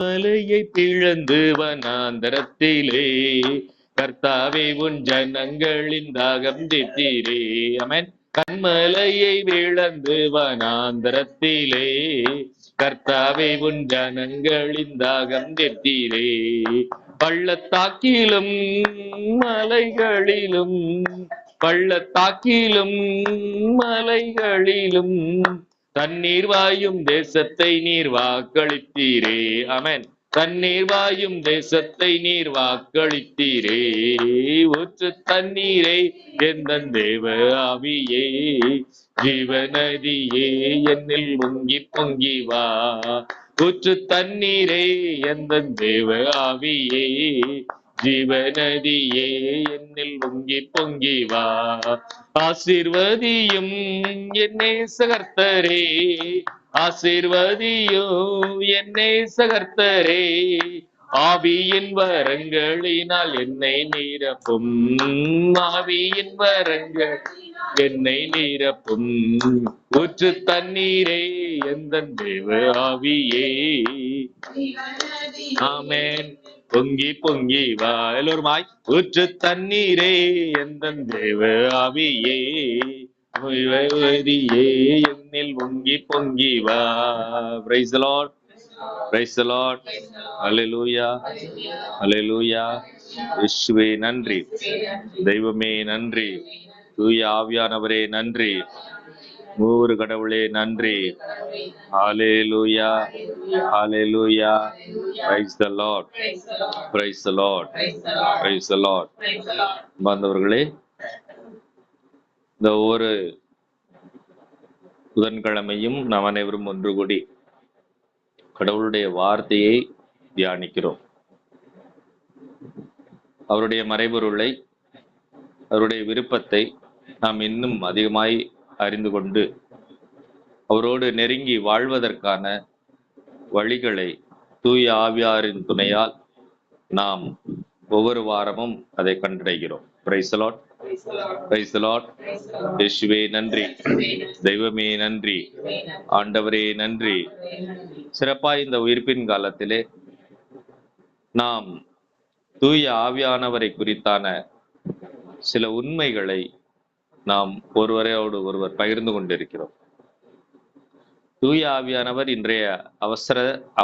மலையை பிளந்து வனாந்தரத்திலே கர்த்தாவே உன் ஜனங்களின் தாகம் தீர்த்தீரே. ஆமென். கண்மலையை விளந்து வனாந்தரத்திலே கர்த்தாவே உன் ஜனங்களின் தாகம் தீர்த்தீரே. பள்ளத்தாக்கிலும் மலைகளிலும் பள்ளத்தாக்கிலும் மலைகளிலும் தண்ணீர் வாயும் தேசத்தை நீர் வாக்களித்தீரே. ஆமென். தண்ணீர் வாயும் தேசத்தை நீர் வாக்களித்தீரே. ஊற்று தண்ணீரே எந்தன் தேவ ஆவியே, ஜீவநதியே என்னில் முங்கி பொங்கி வா. ஊற்று தண்ணீரே எந்தன் தேவ ஆவியே, ஜீவநதியே என்னில் முங்கி பொங்கி வா. ஆசீர்வதியும் என்னே சகர்த்தரே, ஆசீர்வதியும் என்னே சகர்த்தரே. ஆவியின் வரங்களினால் என்னை நிரப்பும், ஆவியின் வரங்கள் என்னை நிரப்பும். ஊற்று தண்ணீரே எந்தன் தேவ ஆவியே. ஆமென். பொங்கி பொங்கி வா. எல்லோருமாய். ஊற்று தண்ணீரே எந்தன் தேவ ஆவியே, என்னில் பொங்கி பொங்கி வா. Praise the Lord, praise the Lord. Hallelujah, hallelujah. இயேசுவே நன்றி, தெய்வமே நன்றி, தூய ஆவியானவரே நன்றி, மூவர் கடவுளே நன்றி. Hallelujah, hallelujah. Praise the Lord, praise the Lord, praise the Lord. பாந்தவர்களே, இந்த ஒவ்வொரு புதன்கிழமையும் நாம் அனைவரும் ஒன்று கூடி கடவுளுடைய வார்த்தையை தியானிக்கிறோம். அவருடைய மறைபொருளை, அவருடைய விருப்பத்தை நாம் இன்னும் அதிகமாய் அறிந்து கொண்டு அவரோடு நெருங்கி வாழ்வதற்கான வழிகளை தூய ஆவியாரின் துணையால் நாம் ஒவ்வொரு வாரமும் அதை கண்டடைகிறோம். Praise the Lord, praise the Lord. இயேசுவே நன்றி, தெய்வமே நன்றி, ஆண்டவரே நன்றி. சிறப்பாய் இந்த உயிர்ப்பின் காலத்திலே நாம் தூய ஆவியானவரை குறித்தான சில உண்மைகளை நாம் ஒருவரோடு ஒருவர் பகிர்ந்து கொண்டிருக்கிறோம். தூய ஆவியானவர் இன்றைய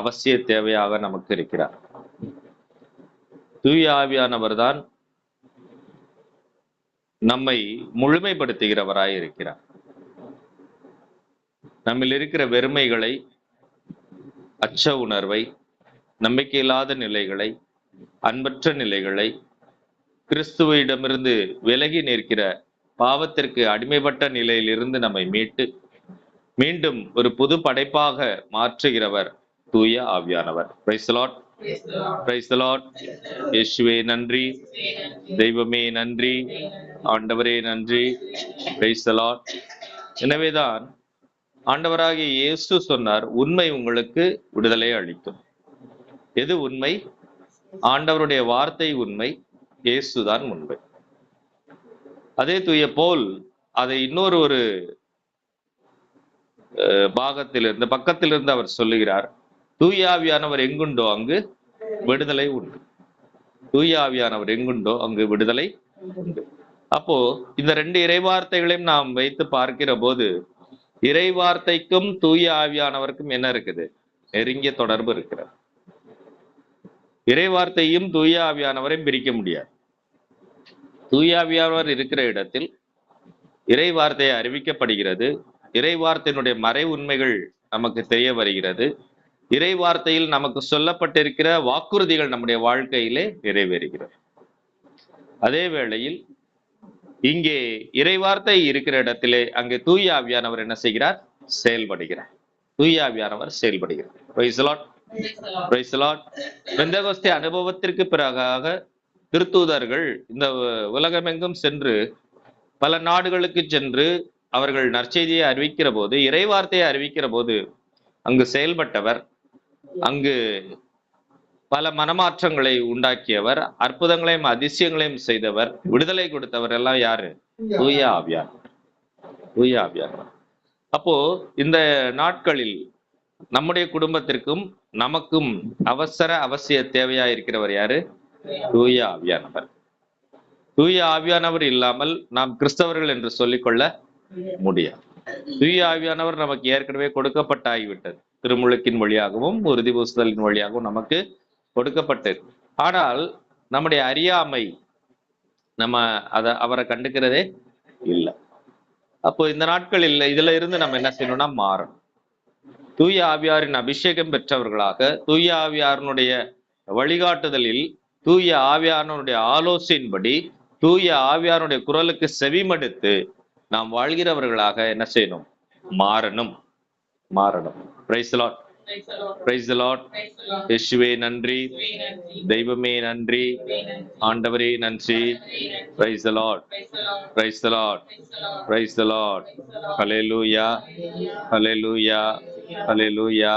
அவசிய தேவையாக நமக்கு இருக்கிறார். தூய ஆவியானவர் தான் நம்மை முழுமைப்படுத்துகிறவராய் இருக்கிறார். நம்மில் இருக்கிற வெறுமைகளை, அச்ச உணர்வை, நம்பிக்கையில்லாத நிலைகளை, அன்பற்ற நிலைகளை, கிறிஸ்துவிடமிருந்து விலகி நிற்கிற பாவத்திற்கு அடிமைப்பட்ட நிலையிலிருந்து நம்மை மீட்டு மீண்டும் ஒரு புது படைப்பாக மாற்றுகிறவர் தூய ஆவியானவர். Price the Lord, praise the Lord. இயேசுவே நன்றி, தெய்வமே நன்றி, ஆண்டவரே நன்றி. Praise the Lord. எனவேதான் ஆண்டவராகிய இயேசு சொன்னார், உண்மை உங்களுக்கு விடுதலை அளிக்கும். எது உண்மை? ஆண்டவருடைய வார்த்தை உண்மை, இயேசுதான் உண்மை. அதே தூய போல் அதை இன்னொரு ஒரு பாகத்திலிருந்து பக்கத்திலிருந்து அவர் சொல்லுகிறார், தூய ஆவியானவர் எங்குண்டோ அங்கு விடுதலை உண்டு. தூய ஆவியானவர் எங்குண்டோ அங்கு விடுதலை உண்டு. அப்போ இந்த ரெண்டு இறைவார்த்தைகளையும் நாம் வைத்து பார்க்கிற போது இறைவார்த்தைக்கும் தூய ஆவியானவருக்கும் என்ன இருக்குது? நெருங்கிய தொடர்பு இருக்கிறது. இறைவார்த்தையும் தூய ஆவியானவரையும் பிரிக்க முடியாது. தூய ஆவியானவர் இருக்கிற இடத்தில் இறைவார்த்தை அறிவிக்கப்படுகிறது. இறைவார்த்தையினுடைய மறை உண்மைகள் நமக்கு தெரிய வருகிறது. இறைவார்த்தையில் நமக்கு சொல்லப்பட்டிருக்கிற வாக்குறுதிகள் நம்முடைய வாழ்க்கையிலே நிறைவேறுகிறது. அதே வேளையில் இங்கே இறைவார்த்தை இருக்கிற இடத்திலே அங்கே தூய ஆவியானவர் என்ன செய்கிறார்? செயல்படுகிறார். தூய ஆவியானவர் செயல்படுகிறார். Praise the Lord, praise the Lord. பெந்தெகோஸ்தே அனுபவத்திற்கு பிறகாக திருத்தூதர்கள் இந்த உலகமெங்கும் சென்று பல நாடுகளுக்கு சென்று அவர்கள் நற்செய்தியை அறிவிக்கிற போது, இறைவார்த்தையை அறிவிக்கிற போது அங்கு செயல்பட்டவர், அங்கு பல மனமாற்றங்களை உண்டாக்கியவர், அற்புதங்களையும் அதிசயங்களையும் செய்தவர், விடுதலை கொடுத்தவர் எல்லாம் யாரு? தூய ஆவியானவர். தூய ஆவியானவர். அப்போ இந்த நாட்களில் நம்முடைய குடும்பத்திற்கும் நமக்கும் அவசிய தேவையா இருக்கிறவர் யாரு? தூய ஆவியானவர். தூய ஆவியானவர் இல்லாமல் நாம் கிறிஸ்தவர்கள் என்று சொல்லிக்கொள்ள முடியாது. தூய ஆவியானவர் நமக்கு ஏற்கனவே கொடுக்கப்பட்டாகிவிட்டது. திருமுழுக்கின் வழியாகவும் உறுதி பூசுதலின் வழியாகவும் நமக்கு கொடுக்கப்பட்டது. ஆனால் நம்முடைய அறியாமை, நம்ம அவரை கண்டுக்கிறதே இல்லை. அப்போ இந்த நாட்களில் இதுல இருந்து நம்ம என்ன செய்யணும்னா மாறணும். தூய ஆவியாரின் அபிஷேகம் பெற்றவர்களாக, தூய ஆவியாரனுடைய வழிகாட்டுதலில், தூய ஆவியாரனுடைய ஆலோசனையின்படி, தூய ஆவியாருடைய குரலுக்கு செவிமடுத்து நாம் வாழ்கிறவர்களாக என்ன செய்யணும்? மாறணும். Praise the Lord. Praise the Lord. இயேசுவே நன்றி, தெய்வமே நன்றி, ஆண்டவரே நன்றி. Praise the Lord. Praise the Lord. Praise the Lord. Hallelujah, hallelujah, hallelujah.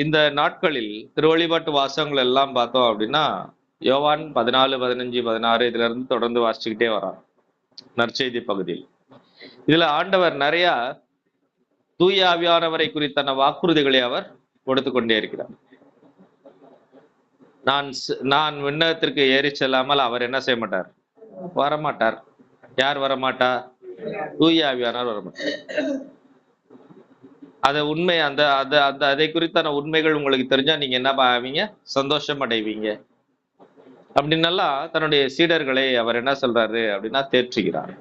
இந்த நாட்களில் திருவழிபாட்டு வாசகங்கள் எல்லாம் பார்த்தோம் அப்படின்னா, யோவான் 14, 15, 16 இதுல இருந்து தொடர்ந்து வாசிச்சுக்கிட்டே வரான் நற்செய்தி பகுதியில். இதுல ஆண்டவர் நிறைய தூய ஆவியானவரை குறித்தான வாக்குறுதிகளை அவர் கொடுத்து கொண்டே இருக்கிறார். நான் விண்ணகத்திற்கு ஏறி செல்லாமல் அவர் என்ன செய்ய மாட்டார்? வரமாட்டார். யார் வரமாட்டா? தூய ஆவியானவர் வரமாட்டார். உண்மை அதை குறித்தான உண்மைகள் உங்களுக்கு தெரிஞ்சா நீங்க என்ன ஆவீங்க? சந்தோஷம் அடைவீங்க. அப்படின்னெல்லாம் தன்னுடைய சீடர்களை அவர் என்ன சொல்றாரு அப்படின்னா தேற்றுகிறார்.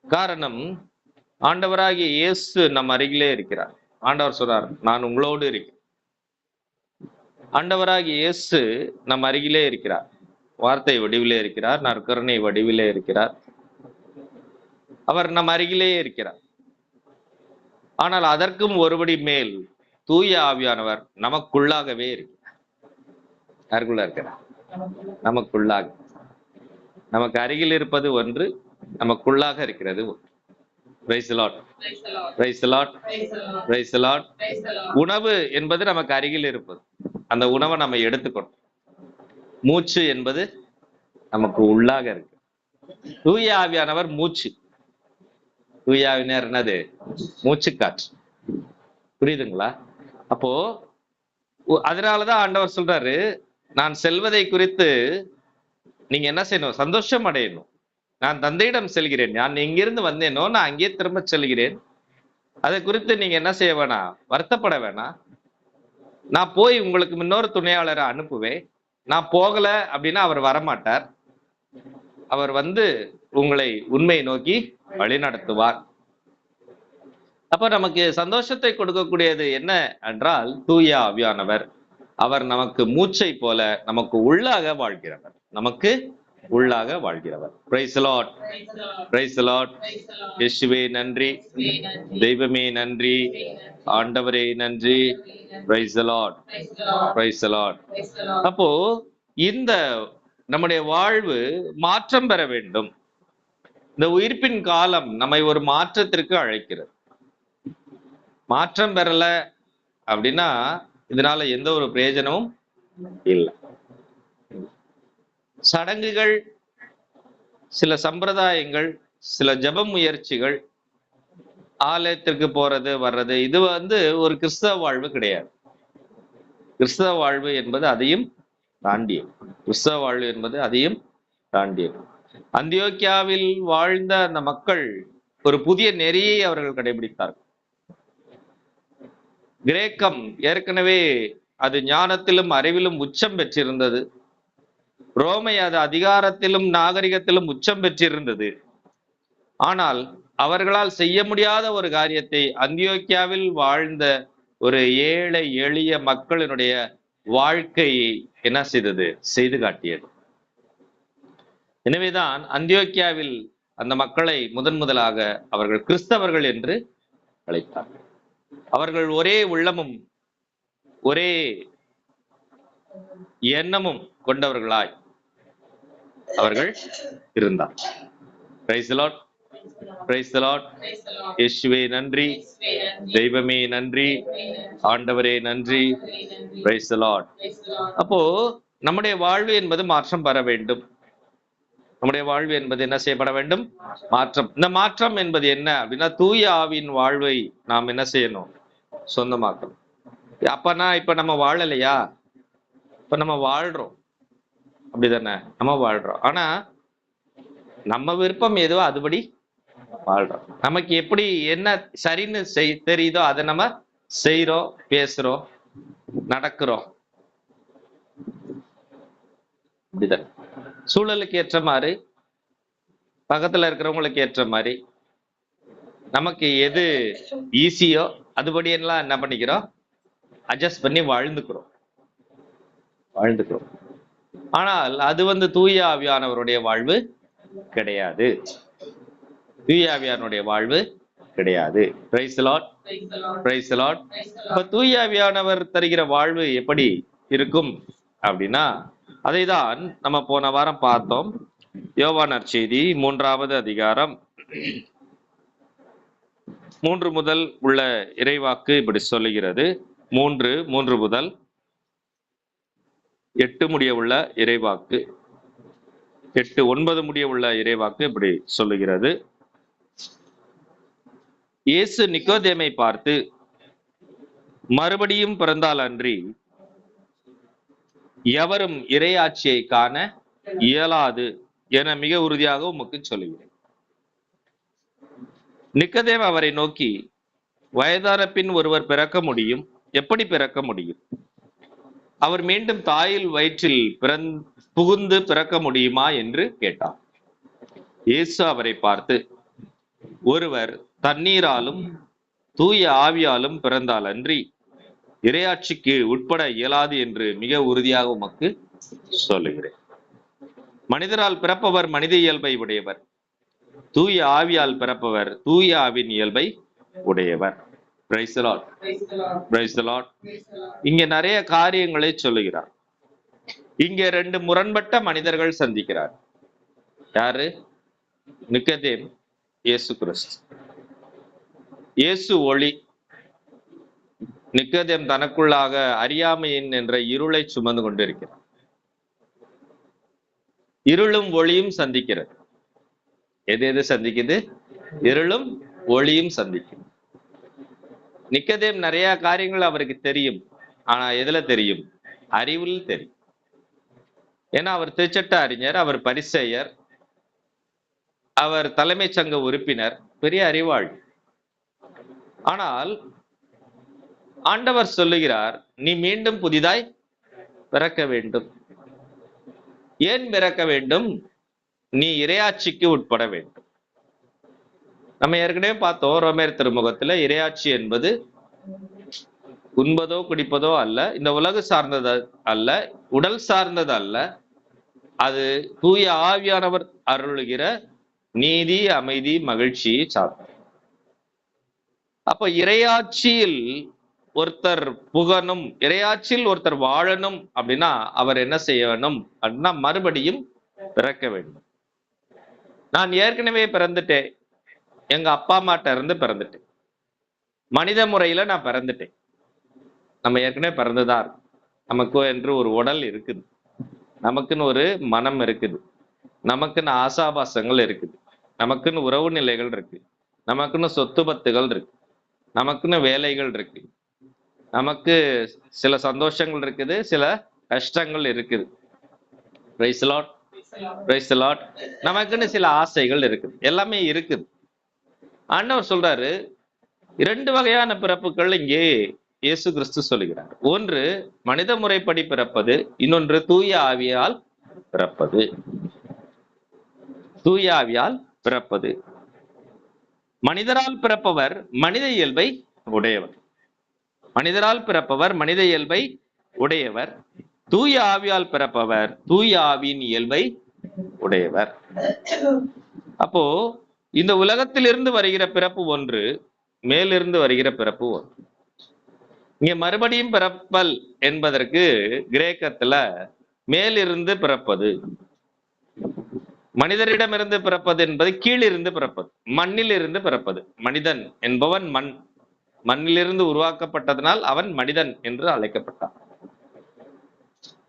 காரணம், ஆண்டவராகிய இயேசு நம் அருகிலே இருக்கிறார். ஆண்டவர் சொல்றார், நான் உங்களோடு இருக்கிறேன். ஆண்டவராகிய இயேசு நம் அருகிலே இருக்கிறார். வார்த்தை வடிவிலே இருக்கிறார், நற்கருணை வடிவிலே இருக்கிறார். அவர் நம் அருகிலே இருக்கிறார். ஆனால் அதற்கும் ஒருபடி மேல் தூய ஆவியானவர் நமக்குள்ளாகவே இருக்கிறார். யாருக்குள்ள இருக்கிறார்? நமக்குள்ளாக. நமக்கு அருகில் இருப்பது ஒன்று, நமக்குள்ளாக இருக்கிறது ஒன்று. Price the Lord. Praise the Lord. Praise the Lord. உணவு என்பது நமக்கு அருகில் இருப்பது. அந்த உணவை நம்ம எடுத்துக்கணும். மூச்சு என்பது நமக்கு உள்ளாக இருக்கு. தூய ஆவியானவர் மூச்சு. தூய ஆவியானவர் என்னது? மூச்சு காற்று. புரியுதுங்களா? அப்போ அதனாலதான் ஆண்டவர் சொல்றாரு, நான் செல்வதை குறித்து நீங்க என்ன செய்யணும்? சந்தோஷம் அடையணும். நான் தந்தையிடம் செல்கிறேன். நான் எங்கிருந்து வந்தேனோ நான் அங்கே திரும்ப செல்கிறேன். அதை குறித்து நீங்க என்ன செய்ய வேணாம்? வருத்தப்பட வேணாம். நான் போய் உங்களுக்கு இன்னொரு துணையாளரை அனுப்புவேன். நான் போகல அப்படின்னா அவர் வரமாட்டார். அவர் வந்து உங்களை உண்மையை நோக்கி வழி நடத்துவார். அப்ப நமக்கு சந்தோஷத்தை கொடுக்கக்கூடியது என்ன என்றால் தூய ஆவியானவர். அவர் நமக்கு மூச்சை போல நமக்கு உள்ளாக வாழ்கிறவர். நமக்கு உள்ளாக வாழ்கிறவர். Praise the Lord. Praise the Lord. இயேசுவே நன்றி, தெய்வமே நன்றி, ஆண்டவரே நன்றி. Praise the Lord. Praise the Lord. அப்போ இந்த நம்முடைய வாழ்வு மாற்றம் பெற வேண்டும். இந்த உயிர்ப்பின் காலம் நம்மை ஒரு மாற்றத்திற்கு அழைக்கிறது. மாற்றம் பெறல அப்படின்னா இதனால எந்த ஒரு பிரயோஜனமும் இல்லை. சடங்குகள், சில சம்பிரதாயங்கள், சில ஜெப முயற்சிகள், ஆலயத்திற்கு போறது வர்றது, இது ஒரு கிறிஸ்தவ வாழ்வு கிடையாது. கிறிஸ்தவ வாழ்வு என்பது அதையும் தாண்டியது. கிறிஸ்தவ வாழ்வு என்பது அதையும் தாண்டியது. அந்தியோக்கியாவில் வாழ்ந்த அந்த மக்கள் ஒரு புதிய நெறியை அவர்கள் கடைபிடித்தார்கள். கிரேக்கம் ஏற்கனவே அது ஞானத்திலும் அறிவிலும் உச்சம் பெற்றிருந்தது. ரோமை அது அதிகாரத்திலும் நாகரிகத்திலும் உச்சம் பெற்றிருந்தது. ஆனால் அவர்களால் செய்ய முடியாத ஒரு காரியத்தை அந்தியோக்கியாவில் வாழ்ந்த ஒரு ஏழை எளிய மக்களினுடைய வாழ்க்கையை என்ன செய்தது? செய்து காட்டியது. எனவேதான் அந்தியோக்கியாவில் அந்த மக்களை முதலாக அவர்கள் கிறிஸ்தவர்கள் என்று அழைத்தார்கள். அவர்கள் ஒரே உள்ளமும் ஒரே எண்ணமும் கொண்டவர்களாய் அவர்கள் இருந்தார். Price the Lord. Praise the Lord. இயேசுவே நன்றி, தெய்வமே நன்றி, ஆண்டவரே நன்றி. Praise the Lord. அப்போ நம்முடைய வாழ்வு என்பது மாற்றம் பெற வேண்டும். நம்முடைய வாழ்வு என்பது என்ன செய்யப்பட வேண்டும்? மாற்றம். இந்த மாற்றம் என்பது என்ன அப்படின்னா தூய ஆவியின் வாழ்வை நாம் என்ன செய்யணும்? சொந்தமாக்கணும். அப்பனா இப்ப நம்ம வாழலையா? இப்ப நம்ம வாழ்றோம், அப்படிதானே? நம்ம வாழ்றோம். ஆனா நம்ம விருப்பம் எதுவோ அதுபடி வாழ்றோம். நமக்கு எப்படி என்ன சரின்னு தெரியுதோ அதை நம்ம செய்யறோம், பேசுறோம், நடக்கிறோம். அப்படிதான். சூழலுக்கு ஏற்ற மாதிரி, பக்கத்துல இருக்கிறவங்களுக்கு ஏற்ற மாதிரி, நமக்கு எது ஈஸியோ அதுபடி எல்லாம் என்ன பண்ணிக்கிறோம், அட்ஜஸ்ட் பண்ணி வாழ்ந்துக்கிறோம். ஆனால் அது தூய ஆவியானவருடைய வாழ்வு கிடையாது. தூய ஆவியானுடைய வாழ்வு கிடையாது. Price the Lord, praise the Lord. இப்ப தூய ஆவியானவர் தருகிற வாழ்வு எப்படி இருக்கும் அப்படின்னா, அதைதான் நம்ம போன வாரம் பார்த்தோம். யோவான் நற்செய்தி 3வது அதிகாரம் 3 முதல் உள்ள இறைவாக்கு இப்படி சொல்லுகிறது. 3 முதல் 8 முடிய உள்ள இறைவாக்கு, 8, 9 முடிய உள்ள இறைவாக்கு இப்படி சொல்லுகிறது. இயேசு நிக்கோதேமை பார்த்து, மறுபடியும் பிறந்தால் அன்றி எவரும் இறையாட்சியை காண இயலாது என மிக உறுதியாக உமக்கு சொல்லுகிறேன். நிக்கோதேம் அவரை நோக்கி, வயதான பின் ஒருவர் பிறக்க முடியும், எப்படி பிறக்க முடியும்? அவர் மீண்டும் தாயில் வயிற்றில் புகுந்து பிறக்க முடியுமா என்று கேட்டார். இயேசு அவரை பார்த்து, ஒருவர் தண்ணீராலும் தூய ஆவியாலும் பிறந்தால் அன்றி இறையாட்சிக்கு உட்பட இயலாது என்று மிக உறுதியாக உமக்கு சொல்லுகிறேன். மனிதரால் பிறப்பவர் மனித இயல்பை உடையவர், தூய ஆவியால் பிறப்பவர் தூய ஆவின் இயல்பை உடையவர். Price the Lord, praise the Lord. இங்க நிறைய காரியங்களை சொல்லுகிறார். இங்க 2 முரண்பட்ட மனிதர்கள் சந்திக்கிறார். யாரு? நிக்கோதேம், இயேசு கிறிஸ்து. இயேசு ஒளி, நிக்கோதேம் தனக்குள்ளாக அறியாமையின் என்ற இருளை சுமந்து கொண்டிருக்கிறார். இருளும் ஒளியும் சந்திக்கிறது. எது எது சந்திக்குது? இருளும் ஒளியும் சந்திக்கும். நிக்கோதேம் நிறைய காரியங்கள் அவருக்கு தெரியும். ஆனா எதுல தெரியும்? அறிவில் தெரியும். ஏன்னா அவர் திருச்சட்ட அறிஞர், அவர் பரிசேயர், அவர் தலைமைச் சங்க உறுப்பினர், பெரிய அறிவாளி. ஆனால் ஆண்டவர் சொல்லுகிறார், நீ மீண்டும் புதிதாய் பிறக்க வேண்டும். ஏன் பிறக்க வேண்டும்? நீ இறையாட்சிக்கு உட்பட வேண்டும். நம்ம ஏற்கனவே பார்த்தோம் ரோமேர் திருமுகத்துல, இறையாட்சி என்பது உண்பதோ குடிப்பதோ அல்ல, இந்த உலக சார்ந்தது அல்ல, உடல் சார்ந்தது அல்ல, அது தூய ஆவியானவர் அருளுகிற நீதி, அமைதி, மகிழ்ச்சியை சார்ந்தது. அப்ப இறையாட்சியில் ஒருத்தர் புகணும், இறையாட்சியில் ஒருத்தர் வாழணும் அப்படின்னா அவர் என்ன செய்யணும் அப்படின்னா மறுபடியும் பிறக்க வேண்டும். நான் ஏற்கனவே பிறந்துட்டேன், எங்க அப்பா அம்மாட்ட இருந்து பிறந்துட்டேன், மனித முறையில நான் பிறந்துட்டேன். நம்ம ஏற்கனவே பிறந்துதான் இருக்கு. நமக்கு என்று ஒரு உடல் இருக்குது, நமக்குன்னு ஒரு மனம் இருக்குது, நமக்குன்னு ஆசாபாசங்கள் இருக்குது, நமக்குன்னு உறவு நிலைகள் இருக்கு, நமக்குன்னு சொத்து பத்துகள் இருக்கு, நமக்குன்னு வேலைகள் இருக்கு, நமக்கு சில சந்தோஷங்கள் இருக்குது, சில கஷ்டங்கள் இருக்குது. Price the Lord, praise the Lord. நமக்குன்னு சில ஆசைகள் இருக்குது, எல்லாமே இருக்குது. ஆண்டவர் சொல்றாரு, 2 வகையான பிறப்புகள் இங்கே இயேசு கிறிஸ்து சொல்லுகிறார். ஒன்று மனித முறைப்படி பிறப்பது, இன்னொன்று தூய ஆவியால் பிறப்பது. தூய ஆவியால் பிறப்பது. மனிதரால் பிறப்பவர் மனித இயல்பை உடையவர், மனிதரால் பிறப்பவர் மனித இயல்பை உடையவர். தூய ஆவியால் பிறப்பவர் தூய ஆவியின் இயல்பை உடையவர். அப்போ இந்த உலகத்திலிருந்து வருகிற பிறப்பு ஒன்று, மேலிருந்து வருகிற பிறப்பு ஒன்று. இங்க மறுபடியும் பிறப்பல் என்பதற்கு கிரேக்கத்துல மேலிருந்து பிறப்பது, மனிதரிடமிருந்து பிறப்பது என்பது கீழிருந்து பிறப்பது, மண்ணில் இருந்து பிறப்பது. மனிதன் என்பவன் மண்ணிலிருந்து உருவாக்கப்பட்டதனால் அவன் மனிதன் என்று அழைக்கப்பட்டான்.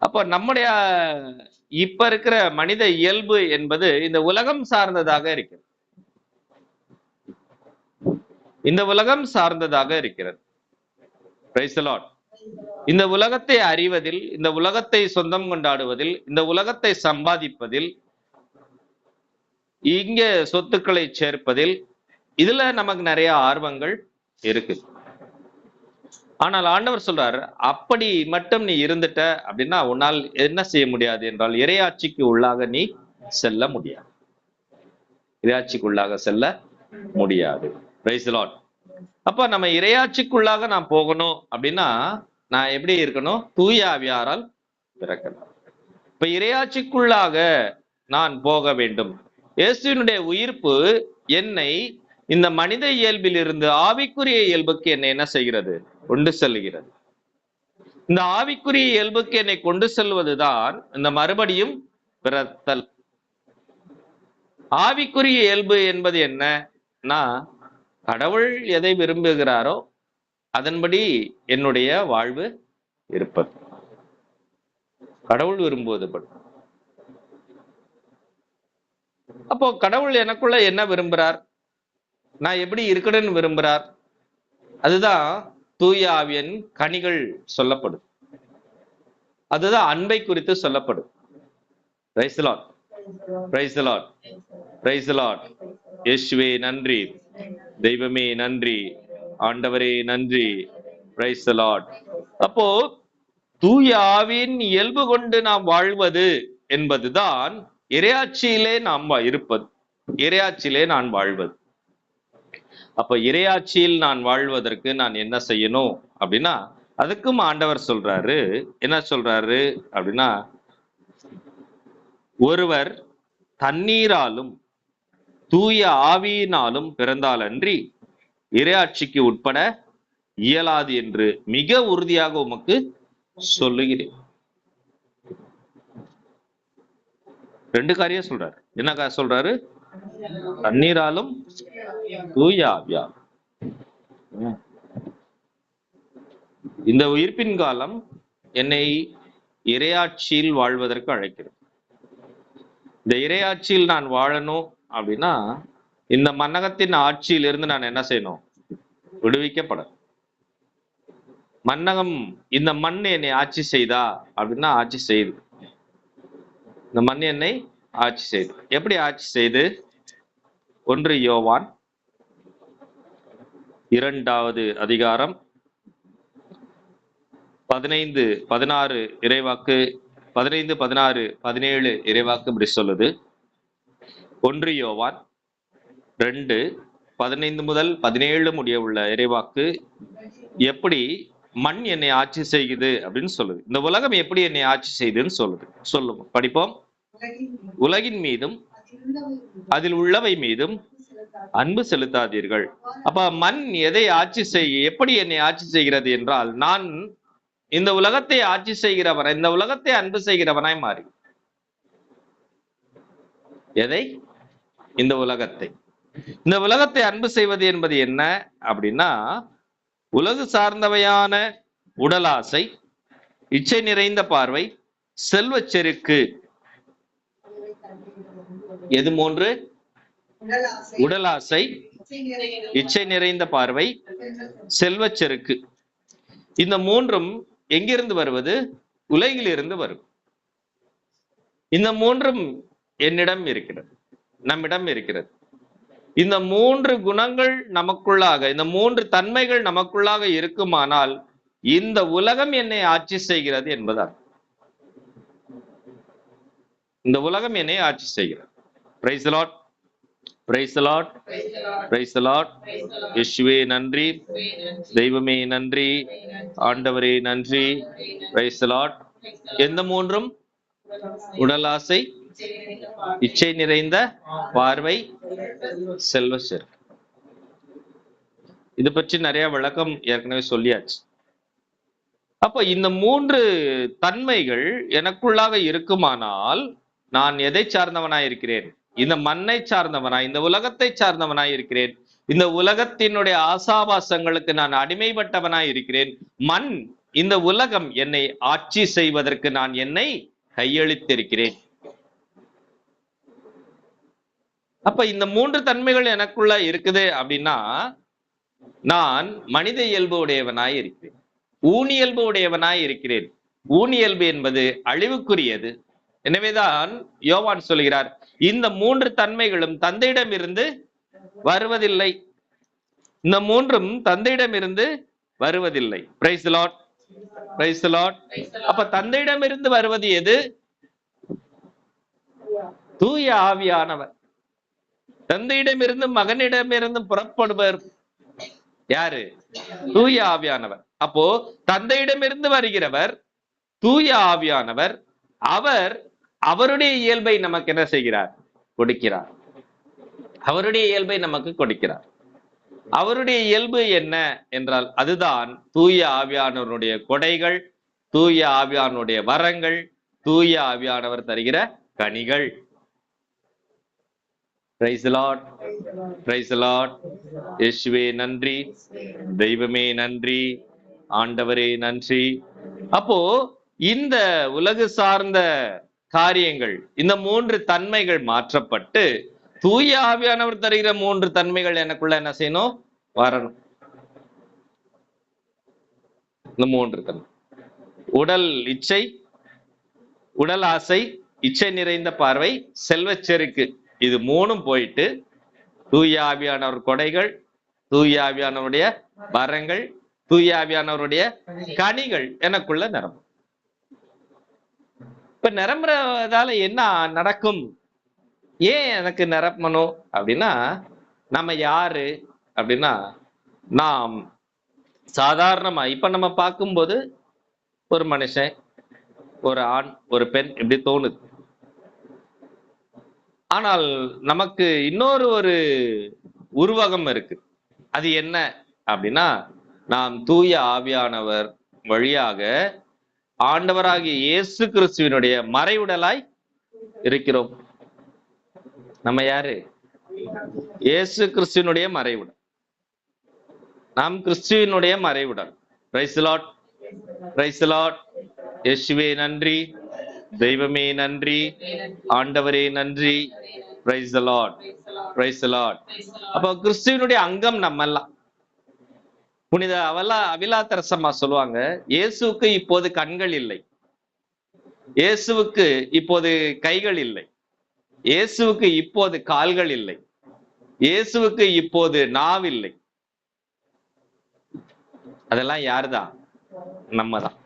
அப்போ நம்முடைய இப்ப இருக்கிற மனித இயல்பு என்பது இந்த உலகம் சார்ந்ததாக இருக்கிறது, இந்த உலகம் சார்ந்ததாக இருக்கிறது. Price the Lord. இந்த உலகத்தை அறிவதில், இந்த உலகத்தை சொந்தம் கொண்டாடுவதில், இந்த உலகத்தை சம்பாதிப்பதில், இங்க சொத்துக்களை சேர்ப்பதில், இதுல நமக்கு நிறைய ஆர்வங்கள் இருக்கு. ஆனால் ஆண்டவர் சொல்றார், அப்படி மட்டும் நீ இருந்துட்ட அப்படின்னா உன்னால் என்ன செய்ய முடியாது என்றால் இறையாட்சிக்கு உள்ளாக நீ செல்ல முடியாது. இறையாட்சிக்குள்ளாக செல்ல முடியாது. Price the Lord. அப்ப நம்ம இறையாட்சிக்குள்ளாக நான் போகணும் அப்படின்னா நான் எப்படி இருக்கணும்? தூய ஆவியாரால் பிறக்கணும். இப்ப இறையாட்சிக்குள்ளாக நான் போக வேண்டும். இயேசுவினுடைய உயிர்ப்பு என்னை இந்த மனித இயல்பில் இருந்து ஆவிக்குரிய இயல்புக்கு என்னை என்ன செய்கிறது? கொண்டு செல்கிறது. இந்த ஆவிக்குரிய இயல்புக்கு என்னை கொண்டு செல்வதுதான் இந்த மறுபடியும் பிறத்தல். ஆவிக்குரிய இயல்பு என்பது என்னன்னா, கடவுள் எதை விரும்புகிறாரோ அதன்படி என்னுடைய வாழ்வு இருப்பது. கடவுள் விரும்புவது படி. அப்போ கடவுள் எனக்குள்ள என்ன விரும்புறார், நான் எப்படி இருக்கணும்னு விரும்புறார், அதுதான் தூய ஆவியின் கனிகள் சொல்லப்படும். அதுதான் அன்பை குறித்து சொல்லப்படும். Price the Lord. Praise the Lord. Praise the Lord. இயேசுவே நன்றி, தெய்வமே நன்றி, ஆண்டவரே நன்றி. Praise the Lord. அப்போ தூய ஆவியின் இயல்பு கொண்டு நாம் வாழ்வது என்பதுதான் இறையாட்சியிலே நாம் இருப்பது, இறையாட்சியிலே நான் வாழ்வது. அப்ப இறையாட்சியில் நான் வாழ்வதற்கு நான் என்ன செய்யணும் அப்படின்னா, அதுக்கும் ஆண்டவர் சொல்றாரு. என்ன சொல்றாரு அப்படின்னா, ஒருவர் தண்ணீராலும் தூய ஆவியினாலும் பிறந்தால் அன்றி இறையாட்சிக்கு உட்பட இயலாது என்று மிக உறுதியாக உமக்கு சொல்லுகிறேன். ரெண்டு காரியம் சொல்றாரு. என்ன சொல்றாரு? தண்ணீராலும் தூய ஆவியாலும். இந்த உயிர்ப்பின் காலம் என்னை இறையாட்சியில் வாழ்வதற்கு அழைக்கிறது. இந்த இறையாட்சியில் நான் வாழணும் அப்படின்னா இந்த மன்னகத்தின் ஆட்சியிலிருந்து நான் என்ன செய்யணும்? விடுவிக்கப்பட. மன்னகம், இந்த மண் என்னை ஆட்சி செய்தா அப்படின்னா ஆட்சி செய்து. இந்த மண் என்னை ஆட்சி செய்து. எப்படி ஆட்சி செய்து? 1 யோவான் 2வது அதிகாரம் 15, 16 இறைவாக்கு, 15, 16, 17 இறைவாக்கு இப்படி சொல்லுது. 1 யோவான் 2, 15 முதல் 17 முடிய உள்ள இறைவாக்கு எப்படி மண் என்னை ஆட்சி செய்யுது அப்படின்னு சொல்லுது. இந்த உலகம் எப்படி என்னை ஆட்சி செய்யுதுன்னு சொல்லுது. சொல்லுவோம், படிப்போம். உலகின் மீதும் அதில் உள்ளவை மீதும் அன்பு செலுத்தாதீர்கள். அப்ப மண் எதை ஆட்சி செய்ய, எப்படி என்னை ஆட்சி செய்கிறது என்றால், நான் இந்த உலகத்தை ஆட்சி செய்கிறவனாய், இந்த உலகத்தை அன்பு செய்கிறவனாய் மாறி. எதை? இந்த உலகத்தை. இந்த உலகத்தை அன்பு செய்வது என்பது என்ன அப்படின்னா, உலகு சார்ந்தவையான உடலாசை, இச்சை நிறைந்த பார்வை, செல்வச் செருக்கு. எது மூன்று? உடலாசை, இச்சை நிறைந்த பார்வை, செல்வச் செருக்கு. இந்த மூன்றும் எங்கிருந்து வருவது? உலகிலிருந்து வரும். இந்த மூன்றும் என்னிடம் இருக்கிறது, நம்மிடம் இருக்கிறது. இந்த மூன்று குணங்கள் நமக்குள்ளாக, இந்த மூன்று தன்மைகள் நமக்குள்ளாக இருக்குமானால் இந்த உலகம் என்னை ஆட்சி செய்கிறது என்பதால். இந்த உலகம் என்னை ஆட்சி செய்கிறது. Price the Lord. Praise the Lord. Praise the Lord. இயேசுவே நன்றி, தெய்வமே நன்றி, ஆண்டவரே நன்றி. Praise the Lord. எந்த மூன்றும்? உடலாசை, இச்சை நிறைந்த பார்வை, செல்வ செருக்கு. இது பற்றி நிறைய விளக்கம் ஏற்கனவே சொல்லியாச்சு. அப்ப இந்த மூன்று தன்மைகள் எனக்குள்ளாக இருக்குமானால் நான் எதை சார்ந்தவனாய் இருக்கிறேன்? இந்த மண்ணை சார்ந்தவனாய், இந்த உலகத்தை சார்ந்தவனாய் இருக்கிறேன். இந்த உலகத்தினுடைய ஆசாபாசங்களுக்கு நான் அடிமைப்பட்டவனாய் இருக்கிறேன். மண், இந்த உலகம் என்னை ஆட்சி செய்வதற்கு நான் என்னை கையளித்திருக்கிறேன். அப்ப இந்த மூன்று தன்மைகள் எனக்குள்ள இருக்குது அப்படின்னா நான் மனித இயல்பு உடையவனாய் இருக்கிறேன். ஊனியல்பு உடையவனாய் இருக்கிறேன். ஊனியல்பு என்பது அழிவுக்குரியது. எனவேதான் யோவான் சொல்கிறார், இந்த 3 தன்மைகளும் தந்தையிடம் இருந்து வருவதில்லை. இந்த 3ம் தந்தையிடம் இருந்து வருவதில்லை. Price the Lord, praise the Lord. அப்ப தந்தையிடம் இருந்து வருவது எது? தூய ஆவியானவர். தந்தையிடமிருந்து மகனிடமிருந்து புறப்படுவர் யாரு? தூய ஆவியானவர். அப்போ தந்தையிடமிருந்து வருகிறவர் தூய ஆவியானவர். அவர் அவருடைய இயல்பை நமக்கு என்ன செய்கிறார்? கொடுக்கிறார். அவருடைய இயல்பை நமக்கு கொடுக்கிறார். அவருடைய இயல்பு என்ன என்றால் அதுதான் தூய ஆவியானவருடைய கொடைகள், தூய ஆவியானவருடைய வரங்கள், தூய ஆவியானவர் தருகிற கனிகள். Price the Lord, praise the Lord. இயேசுவே நன்றி, தெய்வமே நன்றி, ஆண்டவரே நன்றி. அப்போ இந்த உலகு சார்ந்த காரியங்கள், இந்த 3 தன்மைகள் மாற்றப்பட்டு தூய ஆவியானவர் தருகிற 3 தன்மைகள் எனக்குள்ள என்ன செய்யணும்? வரணும். இந்த 3 தன்மை: உடல் இச்சை, உடல் ஆசை, இச்சை நிறைந்த பார்வை, செல்வச் செருக்கு. இது 3ம் போயிட்டு தூய ஆவியானவர் கொடைகள், தூய ஆவியானவருடைய வரங்கள், தூய ஆவியானவருடைய கனிகள் எனக்குள்ள நிரம்பும். இப்ப நிரம்புறதால என்ன நடக்கும்? ஏன் எனக்கு நிரப்பணும் அப்படின்னா, நம்ம யாரு அப்படின்னா, நாம் சாதாரணமா இப்ப நம்ம பார்க்கும்போது ஒரு மனுஷன், ஒரு ஆண், ஒரு பெண் இப்படி தோணுது. ஆனால் நமக்கு இன்னொரு ஒரு உருவகம் இருக்கு. அது என்ன அப்படின்னா, நாம் தூய ஆவியானவர் வழியாக ஆண்டவராகிய இயேசு கிறிஸ்துவினுடைய மறைவுடலாய் இருக்கிறோம். நம்ம யாரு? இயேசு கிறிஸ்துவினுடைய மறைவுடல். நாம் கிறிஸ்துவினுடைய மறைவுடல். Praise the Lord, praise the Lord. இயேசுவே நன்றி, தெய்வமே நன்றி, ஆண்டவரே நன்றி. Praise the Lord, praise the Lord. அப்போ கிறிஸ்துவினுடைய அங்கம் நம்ம எல்லாம். புனித அவிலா தெரசம்மா சொல்லுவாங்க, இயேசுவுக்கு இப்போது கண்கள் இல்லை, இயேசுவுக்கு இப்போது கைகள் இல்லை, இயேசுவுக்கு இப்போது கால்கள் இல்லை, இயேசுவுக்கு இப்போது நாவில்லை. அதெல்லாம் யாருதான்? நம்ம தான்.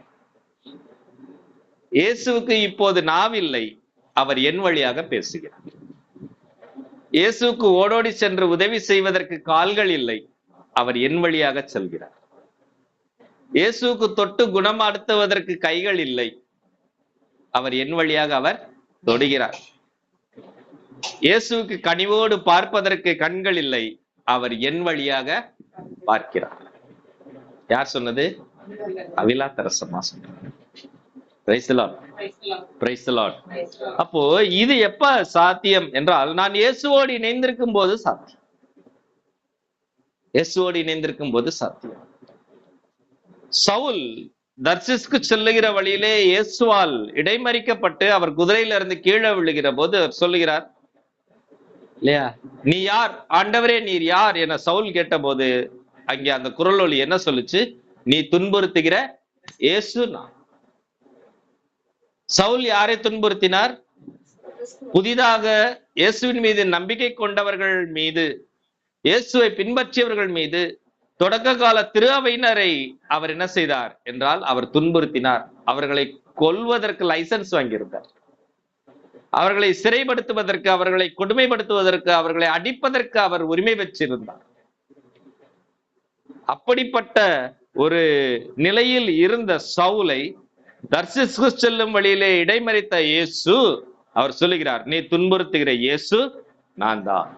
இயேசுவுக்கு இப்போது நாவில்லை, அவர் என் வழியாக பேசுகிறார். இயேசுவுக்கு ஓடோடி சென்று உதவி செய்வதற்கு கால்கள் இல்லை, அவர் என் வழியாக செல்கிறார். இயேசுவுக்கு தொட்டு குணப்படுத்துவதற்கு கைகள் இல்லை, அவர் என் வழியாக அவர் தொடுகிறார். இயேசுவுக்கு கனிவோடு பார்ப்பதற்கு கண்கள் இல்லை, அவர் என் வழியாக பார்க்கிறார். யார் சொன்னது? அவிலா தெரசம்மா சொன்னார். Price the Lord, praise the Lord. அப்போ இது எப்ப சாத்தியம் என்றால், நான் இயேசுவோடு இணைந்திருக்கும் போது சாத்தியம். இயேசுவோடு இணைந்திருக்கும் போது சாத்தியம். சவுல் தர்சிஸ்க்கு செல்லுகிற வழியிலே இயேசுவால் இடைமறிக்கப்பட்டு அவர் குதிரையில இருந்து கீழே விழுகிற போது அவர் சொல்லுகிறார் இல்லையா, நீ யார் ஆண்டவரே, நீர் யார் என சவுல் கேட்ட போது அங்கே அந்த குரல் ஒலி என்ன சொல்லுச்சு? நீ துன்புறுத்துகிற இயேசு நான். சவுல் யாரை துன்புறுத்தினார்? புதிதாக இயேசுவின் மீது நம்பிக்கை கொண்டவர்கள் மீது, இயேசுவை பின்பற்றியவர்கள் மீது, தொடக்க கால திரு அவையினரை அவர் என்ன செய்தார் என்றால் அவர் துன்புறுத்தினார். அவர்களை கொல்வதற்கு லைசன்ஸ் வாங்கியிருந்தார். அவர்களை சிறைப்படுத்துவதற்கு, அவர்களை கொடுமைப்படுத்துவதற்கு, அவர்களை அடிப்பதற்கு அவர் உரிமை பெற்றிருந்தார். அப்படிப்பட்ட ஒரு நிலையில் இருந்த சவுலை தர்சிஸ்கு செல்லும் வழியிலே இடைமறித்த இயேசு அவர் சொல்லுகிறார், நீ துன்புறுத்துகிற இயேசு நான் தான்.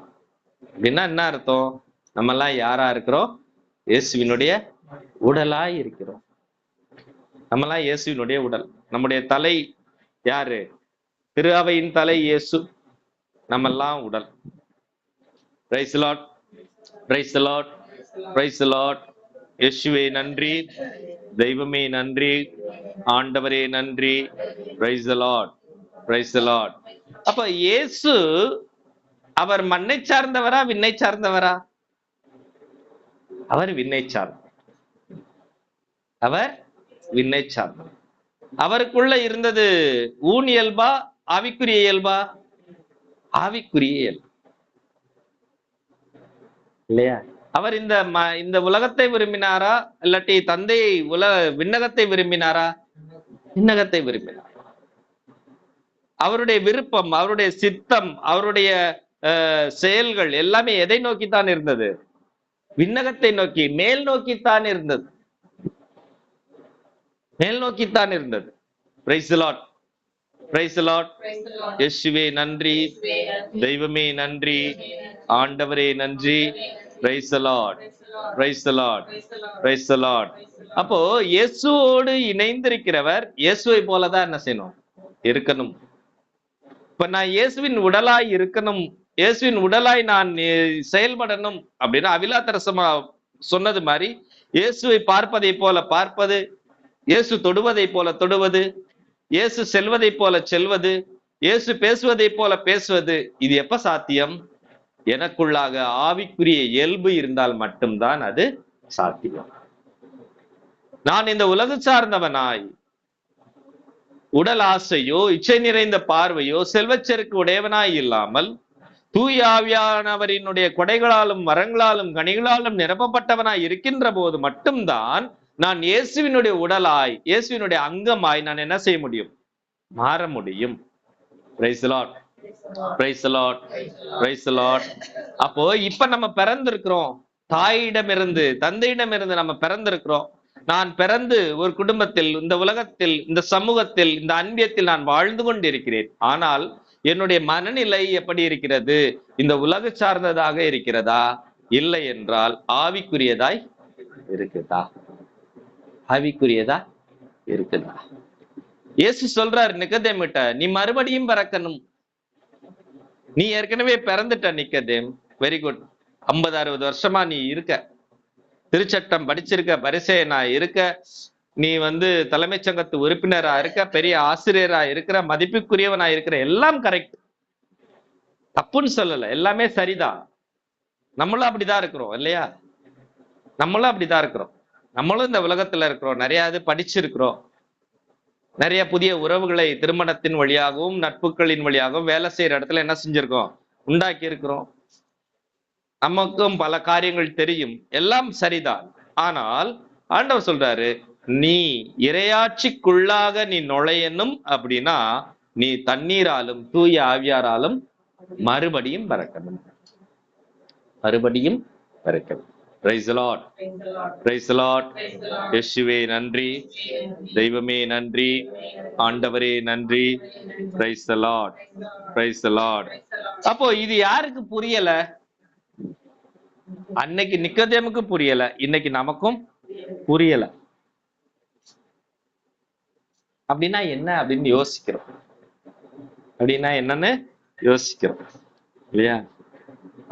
அப்படின்னா என்ன அர்த்தம்? நம்ம எல்லாம் யாரா இருக்கிறோம்? இயேசுவினுடைய உடலாய் இருக்கிறோம். நம்ம எல்லாம் இயேசுவினுடைய உடல். நம்முடைய தலை யாரு? திரு அவையின் தலை இயேசு. நம்ம எல்லாம் உடல். Price the Lord, praise the Lord, praise the Lord. இயேசுவே நன்றி, தெய்வமே நன்றி, ஆண்டவரே நன்றி. Praise the Lord, praise the Lord. அப்ப இயேசு அவர் மண்ணை சார்ந்தவரா விண்ணை சார்ந்தவரா? அவர் விண்ணை சார்ந்தவர். அவர் விண்ணை சார்ந்தவர். அவருக்குள்ள இருந்தது ஊன் இயல்பா, ஆவிக்குரிய இயல்பா? ஆவிக்குரிய இயல்பு இல்லையா? அவர் இந்த உலகத்தை விரும்பினாரா, இல்லாட்டி தந்தையை விண்ணகத்தை விரும்பினாரா? விண்ணகத்தை விரும்பினார். அவருடைய விருப்பம், அவருடைய சித்தம், அவருடைய செயல்கள் எல்லாமே எதை நோக்கித்தான் இருந்தது? விண்ணகத்தை நோக்கி, மேல் நோக்கித்தான் இருந்தது. மேல் நோக்கித்தான் இருந்தது. Price the Lord, praise the Lord. இயேசுவே நன்றி, தெய்வமே நன்றி, ஆண்டவரே நன்றி. Praise the Lord, praise the Lord, praise the Lord. அப்போ இயேசுவோடு இணைந்திருக்கிறவர் இயேசுவை போலதான் என்ன செய்யணும்? இருக்கணும். இப்ப நான் இயேசுவின் உடலாய் இருக்கணும், இயேசுவின் உடலாய் நான் செயல்படணும் அப்படின்னா அவிலாத்தரசமா சொன்னது மாதிரி இயேசுவை பார்ப்பதை போல பார்ப்பது, இயேசு தொடுவதை போல தொடுவது, இயேசு செல்வதை போல செல்வது, இயேசு பேசுவதை போல பேசுவது, இது எப்ப சாத்தியம்? எனக்குள்ளாக ஆவிக்குரிய இயல்பு இருந்தால் மட்டும்தான் அது சாத்தியம். நான் இந்த உலக சார்ந்தவனாய் உடல் ஆசையோ, இச்சை நிறைந்த பார்வையோ, செல்வச்செருக்கு உடையவனாய் இல்லாமல் தூய ஆவியானவரினுடைய கொடைகளாலும் வரங்களாலும் கனிகளாலும் நிரப்பப்பட்டவனாய் இருக்கின்ற போது மட்டும்தான் நான் இயேசுவினுடைய உடலாய், இயேசுவினுடைய அங்கமாய் நான் என்ன செய்ய முடியும்? மாற முடியும். Price the Lord, praise the Lord, praise the Lord. அப்போ இப்ப நம்ம பிறந்திருக்கிறோம், தாயிடமிருந்து தந்தையிடமிருந்து நம்ம பிறந்திருக்கிறோம். நான் பிறந்து ஒரு குடும்பத்தில், இந்த உலகத்தில், இந்த சமூகத்தில், இந்த அன்பியத்தில் நான் வாழ்ந்து கொண்டிருக்கிறேன். ஆனால் என்னுடைய மனநிலை எப்படி இருக்கிறது? இந்த உலக சார்ந்ததாக இருக்கிறதா, இல்லை என்றால் ஆவிக்குரியதாய் இருக்குதா? ஆவிக்குரியதா இருக்குதா? இயேசு சொல்றார் நிக்கதேமிட்ட, நீ மறுபடியும் பிறக்கணும். நீ ஏற்கனவே பிறந்துட்ட நிக்கதேம், வெரி குட். 50-60 வருஷமா நீ இருக்க, திருச்சட்டம் படிச்சிருக்க, பரிசேயனா இருக்க, நீ தலைமைச் சங்கத்து உறுப்பினரா இருக்க, பெரிய ஆசிரியரா இருக்கிற, மதிப்புக்குரியவனா இருக்கிற, எல்லாம் கரெக்ட், தப்புன்னு சொல்லல, எல்லாமே சரிதான். நம்மளும் அப்படிதான் இருக்கிறோம் இல்லையா? நம்மளும் அப்படிதான் இருக்கிறோம். நம்மளும் இந்த உலகத்துல இருக்கிறோம், நிறைய இது படிச்சிருக்கிறோம், நிறைய புதிய உறவுகளை திருமணத்தின் வழியாகவும் நட்புகளின் வழியாகவும் வேலை செய்யற இடத்துல என்ன செஞ்சிருக்கோம்? உண்டாக்கி இருக்கிறோம். நமக்கும் பல காரியங்கள் தெரியும், எல்லாம் சரிதான். ஆனால் ஆண்டவர் சொல்றாரு, நீ இறையாட்சிக்குள்ளாக நீ நுழையணும் அப்படின்னா நீ தண்ணீராலும் தூய ஆவியாராலும் மறுபடியும் பிறக்கணும், மறுபடியும் பிறக்கணும். Price the Lord, praise the Lord. இயேசுவே நன்றி, தெய்வமே நன்றி, ஆண்டவரே நன்றி. Praise the Lord, praise the Lord. அப்போ இது யாருக்கு புரியல? அன்னைக்கு நிக்கதேமுக்கு புரியல, இன்னைக்கு நமக்கும் புரியல. அப்படின்னா என்ன அப்படின்னு யோசிக்கிறோம், அப்படின்னா என்னன்னு யோசிக்கிறோம் இல்லையா?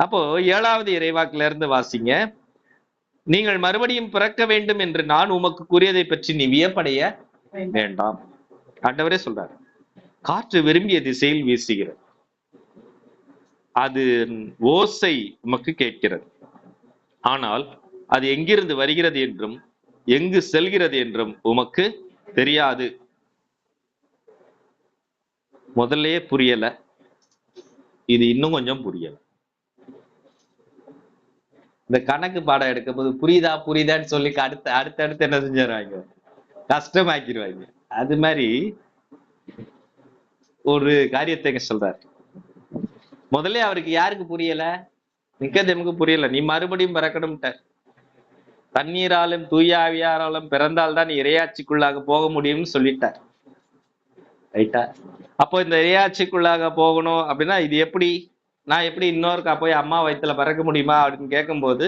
அப்போ 7வது இறைவாக்குல இருந்து வாசிங்க. நீங்கள் மறுபடியும் பிறக்க வேண்டும் என்று நான் உமக்கு கூறியதை பற்றி நீ வியப்படைய வேண்டாம். ஆண்டவரே சொல்றாரு, காற்று விரும்பிய திசையில் வீசுகிறது, அது ஓசை உமக்கு கேட்கிறது, ஆனால் அது எங்கிருந்து வருகிறது என்றும் எங்கு செல்கிறது என்றும் உமக்கு தெரியாது. முதல்லயே புரியல, இது இன்னும் கொஞ்சம் புரியல. இந்த கணக்கு பாடம் எடுக்கும் போது புரியுதா புரியுதான்னு சொல்லி அடுத்தடுத்து என்ன செஞ்சிடறாங்க? கஷ்டமாக்கிடுவாங்க. அது மாதிரி ஒரு காரியத்தை சொல்றாரு. முதல்ல அவருக்கு யாருக்கு புரியல? நிக்கதேமுக்கு புரியல. நீ மறுபடியும் பிறக்கணும்ட்ட, தண்ணீராலும் தூய ஆவியாராலும் பிறந்தால்தான் இறையாட்சிக்குள்ளாக போக முடியும்னு சொல்லிட்டார். ரைட்டா? அப்போ இந்த இறையாட்சிக்குள்ளாக போகணும் அப்படின்னா இது எப்படி? நான் எப்படி இன்னொருக்கா போய் அம்மா வயிற்றுல பிறக்க முடியுமா அப்படின்னு கேட்கும்போது,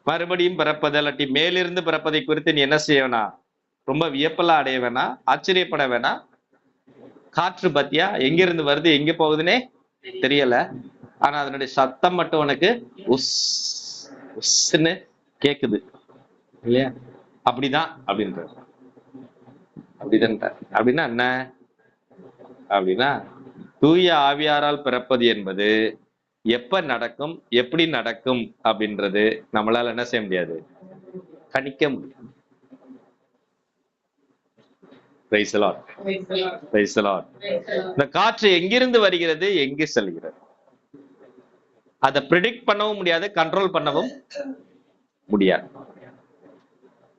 மறுபடியும் பிறப்பது இல்லாட்டி மேலிருந்து பிறப்பதை குறித்து நீ என்ன செய்ய வேணா, ரொம்ப வியப்பெல்லாம் அடைய வேணா, ஆச்சரியப்பட வேணா. காற்று பத்தியா எங்கிருந்து வருது எங்க போகுதுன்னே தெரியல, ஆனா அதனுடைய சத்தம் மட்டும் உனக்கு உஸ் உஸ்ன்னு கேக்குது இல்லையா? அப்படிதான் அப்படின்ற, அப்படிதான். அப்படின்னா என்ன அப்படின்னா, தூய ஆவியாரால் பிறப்பது என்பது எப்ப நடக்கும், எப்படி நடக்கும் அப்படின்றது நம்மளால என்ன செய்ய முடியாது, கணிக்க முடியாது. Praise the Lord. Praise the Lord. இந்த காற்று எங்கிருந்து வருகிறது, எங்கே செல்கிறது? அதை ப்ரிடிக்ட் பண்ணவும் முடியாது, கண்ட்ரோல் பண்ணவும் முடியாது.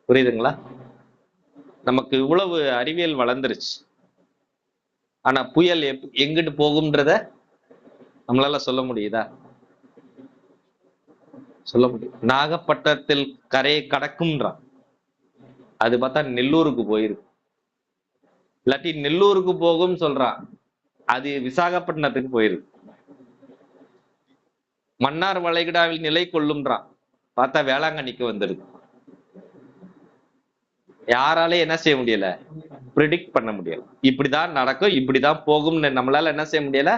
புரியுதுங்களா? நமக்கு இவ்வளவு அறிவியல் வளர்ந்துருச்சு, ஆனா புயல் எங்கிட்டு போகும்ன்றத நம்மளால சொல்ல முடியுதா? சொல்ல முடியும். நாகப்பட்டினத்தில் கரையை கடக்கும்ன்றான், அது பார்த்தா நெல்லூருக்கு போயிருக்கு. இல்லாட்டி நெல்லூருக்கு போகும் சொல்றான், அது விசாகப்பட்டினத்துக்கு போயிருக்கு. மன்னார் வளைகுடாவில் நிலை கொள்ளும்ன்றான், பார்த்தா வேளாங்கண்ணிக்கு வந்துருக்கு. யாராலே என்ன செய்ய முடியல, ப்ரிடிக்ட் பண்ண முடியல. இப்படிதான் நடக்கும், இப்படிதான் போகும்னு நம்மளால என்ன செய்ய முடியல,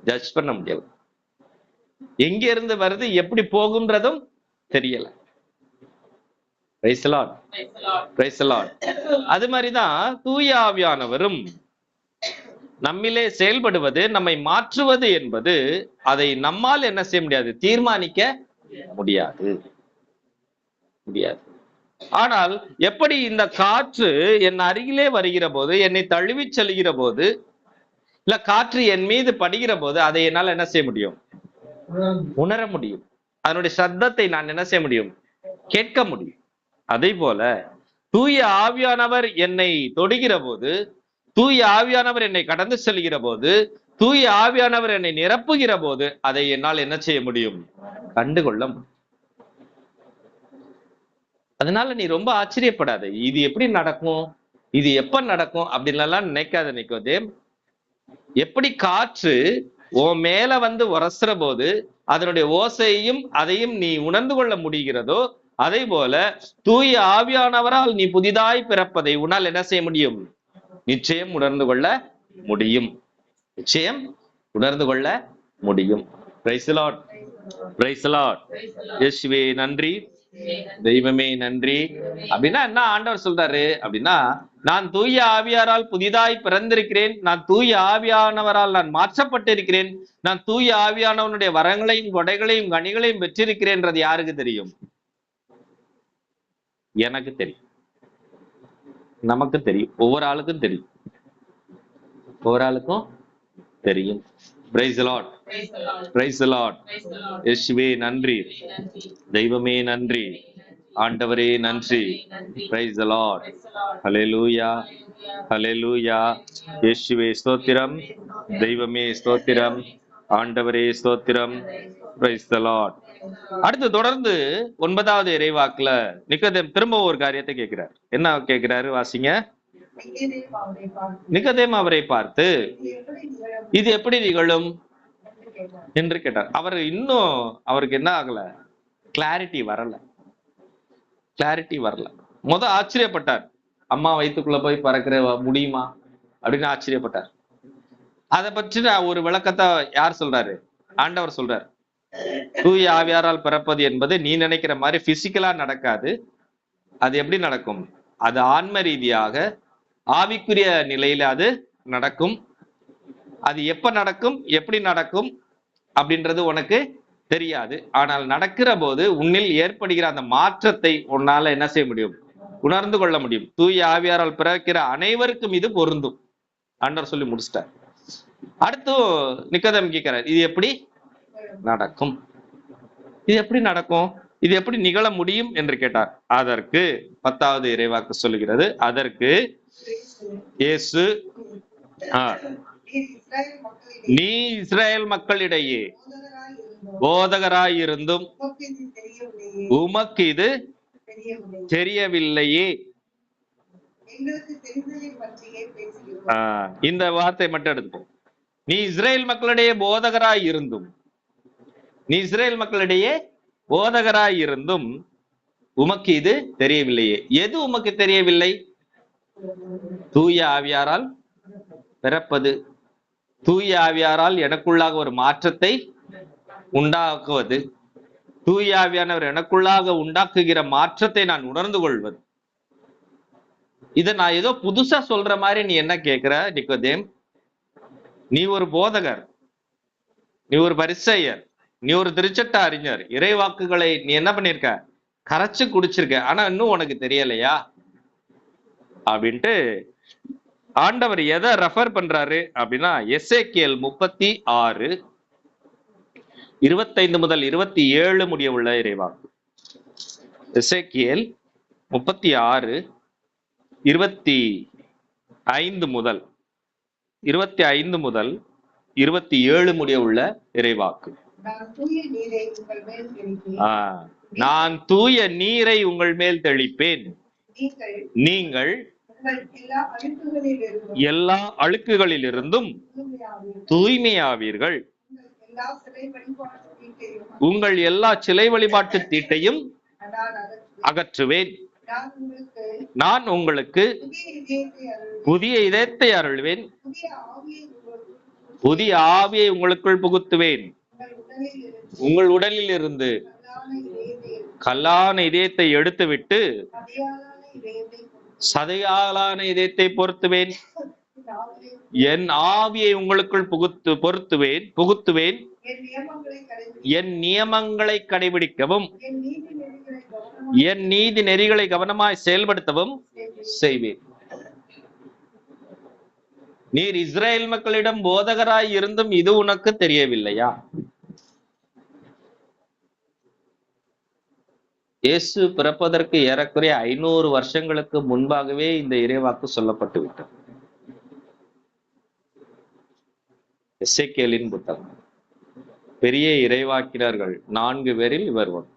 ஜட்ஜ் பண்ண முடியல. எங்க இருந்து வருது, எப்படி போகும்ன்றதும் தெரியல. Praise the Lord. Praise the Lord. அது மாதிரிதான் தூய ஆவியானவரும் நம்மிலே செயல்படுவது, நம்மை மாற்றுவது என்பது, அதை நம்மால் என்ன செய்ய முடியாது, தீர்மானிக்க முடியாது. ஆனால் எப்படி இந்த காற்று என் அருகிலே வருகிற போது, என்னை தழுவி செல்கிற போது, இல்ல காற்று என் மீது படுகிற போது, அதை என்னால் என்ன செய்ய முடியும், உணர முடியும். அதனுடைய சத்தத்தை நான் என்ன செய்ய முடியும், கேட்க முடியும். அதே போல தூய ஆவியானவர் என்னை தொடுகிற போது, தூய ஆவியானவர் என்னை கடந்து செல்கிற போது, தூய ஆவியானவர் என்னை நிரப்புகிற போது, அதை என்னால் என்ன செய்ய முடியும், கண்டுகொள்ள முடியும். அதனால நீ ரொம்ப ஆச்சரியப்படாத, இது எப்படி நடக்கும், இது எப்ப நடக்கும் அப்படின்லாம் நினைக்காத நிக்கோதேம். எப்படி காற்று உன் மேல வந்து உரசுற போது அதனுடைய ஓசையையும் அதையும் நீ உணர்ந்து கொள்ள முடிகிறதோ, அதே போல தூய ஆவியானவரால் நீ புதிதாய் பிறப்பதை உன்னால் என்ன செய்ய முடியும், நிச்சயம் உணர்ந்து கொள்ள முடியும். நிச்சயம் உணர்ந்து கொள்ள முடியும். Praise the Lord. Praise the Lord. இயேசுவே நன்றி, தெய்வமே நன்றி. அப்படின்னா என்ன ஆண்டவர் சொல்றாரு அப்படின்னா, நான் தூய ஆவியாரால் புதிதாய் பிறந்திருக்கிறேன், நான் தூய ஆவியானவரால் நான் மாற்றப்பட்டிருக்கிறேன், நான் தூய ஆவியானவனுடைய வரங்களையும் கொடைகளையும் கனிகளையும் பெற்றிருக்கிறேன்றது யாருக்கு தெரியும்? எனக்கு தெரியும், நமக்கு தெரியும், ஒவ்வொரு ஆளுக்கும் தெரியும், ஒவ்வொரு ஆளுக்கும் தெரியும். Praise the Lord. Praise the Lord. இயேசுவே நன்றி, தெய்வமே நன்றி, ஆண்டவரே நன்றி. Praise the Lord. Hallelujah. Hallelujah. இயேசுவே ஸ்தோத்திரம், தெய்வமே ஸ்தோத்திரம், ஆண்டவரே ஸ்தோத்திரம். Praise the Lord. அடுத்து தொடர்ந்து 9வது இறைவாக்குல நிக்கோதேம் திரும்ப ஒரு காரியத்தை கேட்கிறார். என்ன கேட்கிறாரு, வாசிங்க. நிக்கோதேம் அவரை பார்த்து, இது எப்படி நிகழும் என்று கேட்டார். அவர் இன்னும் அவருக்கு என்ன ஆகல, கிளாரிட்டி வரல. ஆச்சரியப்பட்டார். அம்மா வயிற்றுக்குள்ள போய் பறக்கிற முடியுமா அப்படின்னு ஆச்சரியப்பட்டார். அதை பற்றி ஒரு விளக்கத்தை யார் சொல்றாரு, ஆண்டவர் சொல்றார். தூய ஆவியாரால் பிறப்பது என்பது நீ நினைக்கிற மாதிரி பிசிக்கலா நடக்காது. அது எப்படி நடக்கும், அது ஆன்ம ரீதியாக ஆவிக்குரிய நிலையில அது நடக்கும். அது எப்ப நடக்கும், எப்படி நடக்கும் அப்படின்றது உனக்கு தெரியாது. ஆனால் நடக்கிற போது உன்னில் ஏற்படுகிற அந்த மாற்றத்தை உன்னால என்ன செய்ய முடியும், உணர்ந்து கொள்ள முடியும். தூய ஆவியாரால் பிறக்கிற அனைவருக்கும் இது பொருந்தும் ஆண்டவர் சொல்லி முடிச்சிட்டார். அடுத்து நிக்கோதேம் கேட்கிறார், இது எப்படி நடக்கும், இது எப்படி நடக்கும், இது எப்படி நிகழ முடியும் என்று கேட்டார். அதற்கு 10வது இறைவாக்கு சொல்லுகிறது, அதற்கு இயேசு, நீ இஸ்ரேல் மக்களிடையே போதகராயிருந்தும் உமக்கு இது தெரியவில்லையே. இந்த வார்த்தை மட்டும் எடுத்துப்போம். நீ இஸ்ரேல் மக்களிடையே போதகராயிருந்தும், நீ இஸ்ரேல் மக்களிடையே போதகராயிருந்தும் உமக்கு இது தெரியவில்லையே. எது உமக்கு தெரியவில்லை? தூய ஆவியாரால் பிறப்பது, தூய ஆவியாரால் எனக்குள்ளாக ஒரு மாற்றத்தை உண்டாக்குவது, தூய ஆவியானவர் எனக்குள்ளாக உண்டாக்குகிற மாற்றத்தை நான் உணர்ந்து கொள்வது. இதை நான் ஏதோ புதுசா சொல்ற மாதிரி நீ என்ன கேட்கிற நிக்கோதேம்? நீ ஒரு போதகர், நீ ஒரு பரிசேயர், நீ ஒரு திருச்சட்ட அறிஞர், இறைவாக்குகளை நீ என்ன பண்ணிருக்க, கரைச்சு குடிச்சிருக்க, ஆனா இன்னும் உனக்கு தெரியலையா அப்படின்ட்டு ஆண்டவர் எதை ரெஃபர் பண்றாரு அப்படின்னா, எசேக்கியேல் 36 25 முதல் 27 முடிய உள்ள இறைவாக்கு. எசேக்கியேல் 36 25 முதல் 27 முடிய உள்ள இறைவாக்கு. நான் தூய நீரை உங்கள் மேல் தெளிப்பேன், நீங்கள் எல்லா அழுக்குகளிலிருந்தும் தூய்மையாவீர்கள், உங்கள் எல்லா சிலை வழிபாட்டு தீட்டையும் அகற்றுவேன், நான் உங்களுக்கு புதிய இதயத்தை அருள்வேன், புதிய ஆவியை உங்களுக்குள் புகுத்துவேன், உங்கள் உடலில் இருந்து கல்லான இதயத்தை எடுத்துவிட்டு சதையாலான இதயத்தை பொருத்துவேன், என் ஆவியை உங்களுக்குள் புகுத்துவேன், என் நியமங்களை கடைபிடிக்கவும் என் நீதி நெறிகளை கவனமாய் செயல்படுத்தவும் செய்வேன். நீர் இஸ்ரேல் மக்களிடம் போதகராய் இருந்தும் இது உனக்கு தெரியவில்லையா? இயேசு பிறப்பதற்கு ஏறக்குறைய 500 வருஷங்களுக்கு முன்பாகவே இந்த இறைவாக்கு சொல்லப்பட்டு விட்டது. எசேக்கியேலின் புத்தகம். பெரிய இறைவாக்கினர்கள் 4 பேரில் இவர் ஒன்று.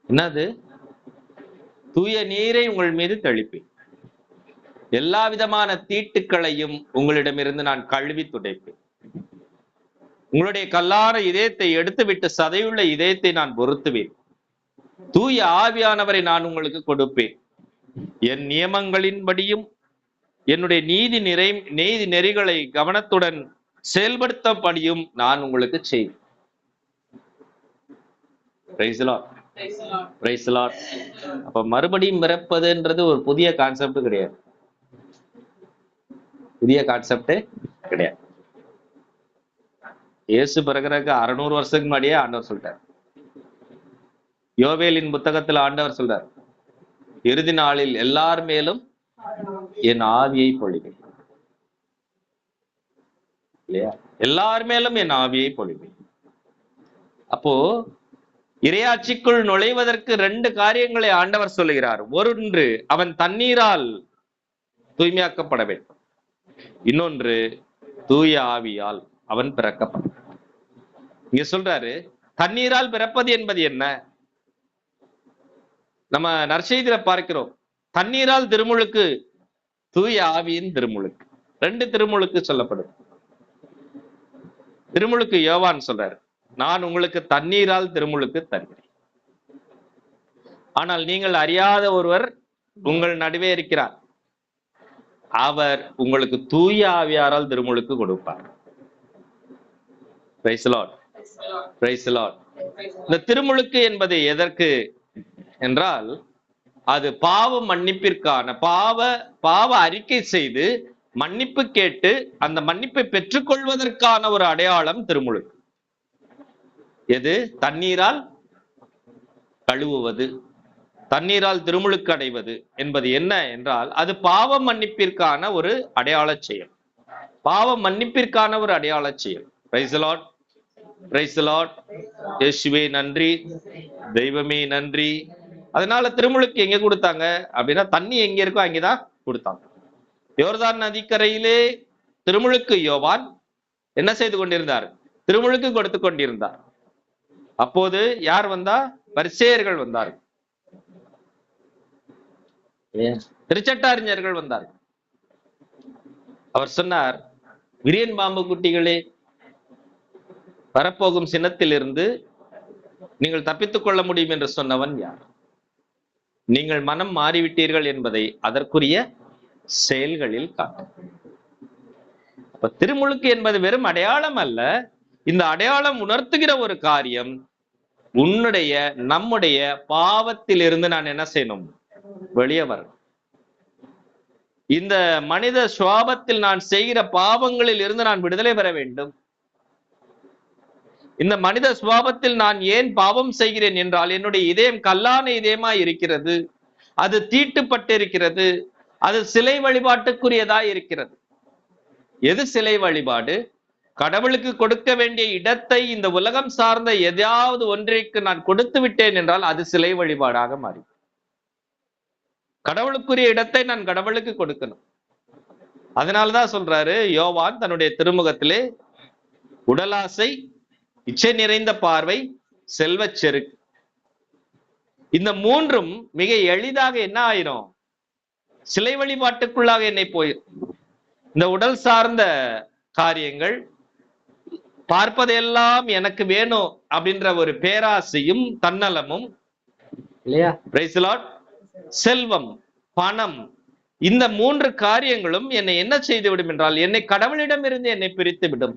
என்னது? தூய நீரை உங்கள் மீது தெளிப்பேன், எல்லா விதமான தீட்டுக்களையும் உங்களிடமிருந்து நான் கழுவி துடைப்பேன், உங்களுடைய கல்லான இதயத்தை எடுத்துவிட்டு சதையுள்ள இதயத்தை நான் பொருத்துவேன், தூய ஆவியானவரை நான் உங்களுக்கு கொடுப்பேன், என் நியமங்களின்படியும் என்னுடைய நீதி நெறிகளை கவனத்துடன் செயல்படுத்தப்படியும் நான் உங்களுக்கு செய்வேன். அப்ப மறுபடியும் பிறப்பதுன்றது ஒரு புதிய கான்செப்ட் கிடையாது. இயேசு பிறகுறதுக்கு 600 வருஷத்துக்கு முன்னாடியே ஆண்டவர் சொல்லிட்டார். யோவேலின் புத்தகத்துல ஆண்டவர் சொல்றார், இறுதி நாளில் எல்லார் மேலும் என் ஆவியை பொழிவேன். இல்லையா? எல்லார் மேலும் என் ஆவியை பொழிவேன். அப்போ இறையாட்சிக்குள் நுழைவதற்கு 2 காரியங்களை ஆண்டவர் சொல்லுகிறார். ஒன்று, அவன் தண்ணீரால் தூய்மையாக்கப்பட வேண்டும். இன்னொன்று, தூய ஆவியால் அவன் பிறக்கப்பட. இங்க சொல்றாரு, தண்ணீரால் பிறப்பது என்பது என்ன? நம்ம நற்செய்தியில பார்க்கிறோம், தண்ணீரால் திருமுழுக்கு, தூய ஆவியின் திருமுழுக்கு. 2 திருமுழுக்கு சொல்லப்படுது. திருமுழுக்கு யோவான் சொல்றாரு, நான் உங்களுக்கு தண்ணீரால் திருமுழுக்கு தருகிறேன், ஆனால் நீங்கள் அறியாத ஒருவர் உங்கள் நடுவே இருக்கிறார், அவர் உங்களுக்கு தூய ஆவியாரால் திருமுழுக்கு கொடுப்பார். Praise the Lord. Praise the Lord. இந்த திருமுழுக்கு என்பது எதற்கு என்றால், அது பாவ மன்னிப்பிற்கான பாவ அறிக்கை செய்து மன்னிப்பு கேட்டு அந்த மன்னிப்பை பெற்றுக்கொள்வதற்கான ஒரு அடையாளம் திருமுழுக்கு. எது? தண்ணீரால் கழுவுவது, தண்ணீரால் திருமுழுக்கு அடைவது என்பது என்ன என்றால், அது பாவ மன்னிப்பிற்கான ஒரு அடையாள செயல், பாவ மன்னிப்பிற்கான ஒரு அடையாள செயல். Praise the Lord. Praise the Lord. இயேசுவே நன்றி, தெய்வமே நன்றி. அதனால திருமுழுக்கு எங்க கொடுத்தாங்க அப்படின்னா, தண்ணி எங்க இருக்கோ அங்கேதான் கொடுத்தாங்க. யோர்தான் நதிக்கரையிலே திருமுழுக்கு யோவான் என்ன செய்து கொண்டிருந்தார்? திருமுழுக்கு கொடுத்து கொண்டிருந்தார். அப்போது யார் வந்தா? பரிசேயர்கள் வந்தார்கள், திருச்சட்ட வந்தார். அவர் சொன்னார், விரியன் பாம்பு குட்டிகளே, வரப்போகும் சினத்திலிருந்து நீங்கள் தப்பித்துக் கொள்ள முடியும் என்று சொன்னவன் யார்? நீங்கள் மனம் மாறிவிட்டீர்கள் என்பதை அதற்குரிய செயல்களில் காட்டும். அப்ப திருமுழுக்கு என்பது வெறும் அடையாளம் அல்ல. இந்த அடையாளம் உணர்த்துகிற ஒரு காரியம், நம்முடைய பாவத்திலிருந்து நான் என்ன செய்யணும்? வெளியே வரணும். இந்த மனித சுவாபத்தில் நான் செய்கிற பாவங்களில் இருந்து நான் விடுதலை பெற வேண்டும். இந்த மனித சுவாபத்தில் நான் ஏன் பாவம் செய்கிறேன் என்றால், என்னுடைய இதயம் கல்லான இதயமா இருக்கிறது, அது தீட்டுப்பட்டிருக்கிறது, அது சிலை வழிபாட்டுக்குரியதா இருக்கிறது. எது சிலை வழிபாடு? கடவுளுக்கு கொடுக்க வேண்டிய இடத்தை இந்த உலகம் சார்ந்த எதாவது ஒன்றைக்கு நான் கொடுத்து விட்டேன் என்றால் அது சிலை வழிபாடாக மாறி. கடவுளுக்குரிய இடத்தை நான் கடவுளுக்கு கொடுக்கணும். அதனாலதான் சொல்றாரு யோவான் தன்னுடைய திருமுகத்திலே, உடலாசை, இச்சை நிறைந்த பார்வை, செல்வச் செருக்கு, இந்த மூன்றும் மிக எளிதாக என்ன ஆயிரும்? சிலை வழிபாட்டுக்குள்ளாக என்னை போயிரும். இந்த உடல் சார்ந்த காரியங்கள், பார்ப்பதெல்லாம் எனக்கு வேணும் அப்படின்ற ஒரு பேராசையும் தன்னலமும் இல்லையா, பிரைஸ் தி லார்ட், செல்வம், பணம், இந்த மூன்று காரியங்களும் என்னை என்ன செய்து விடும் என்றால் என்னை கடவுளிடம் இருந்து என்னை பிரித்து விடும்.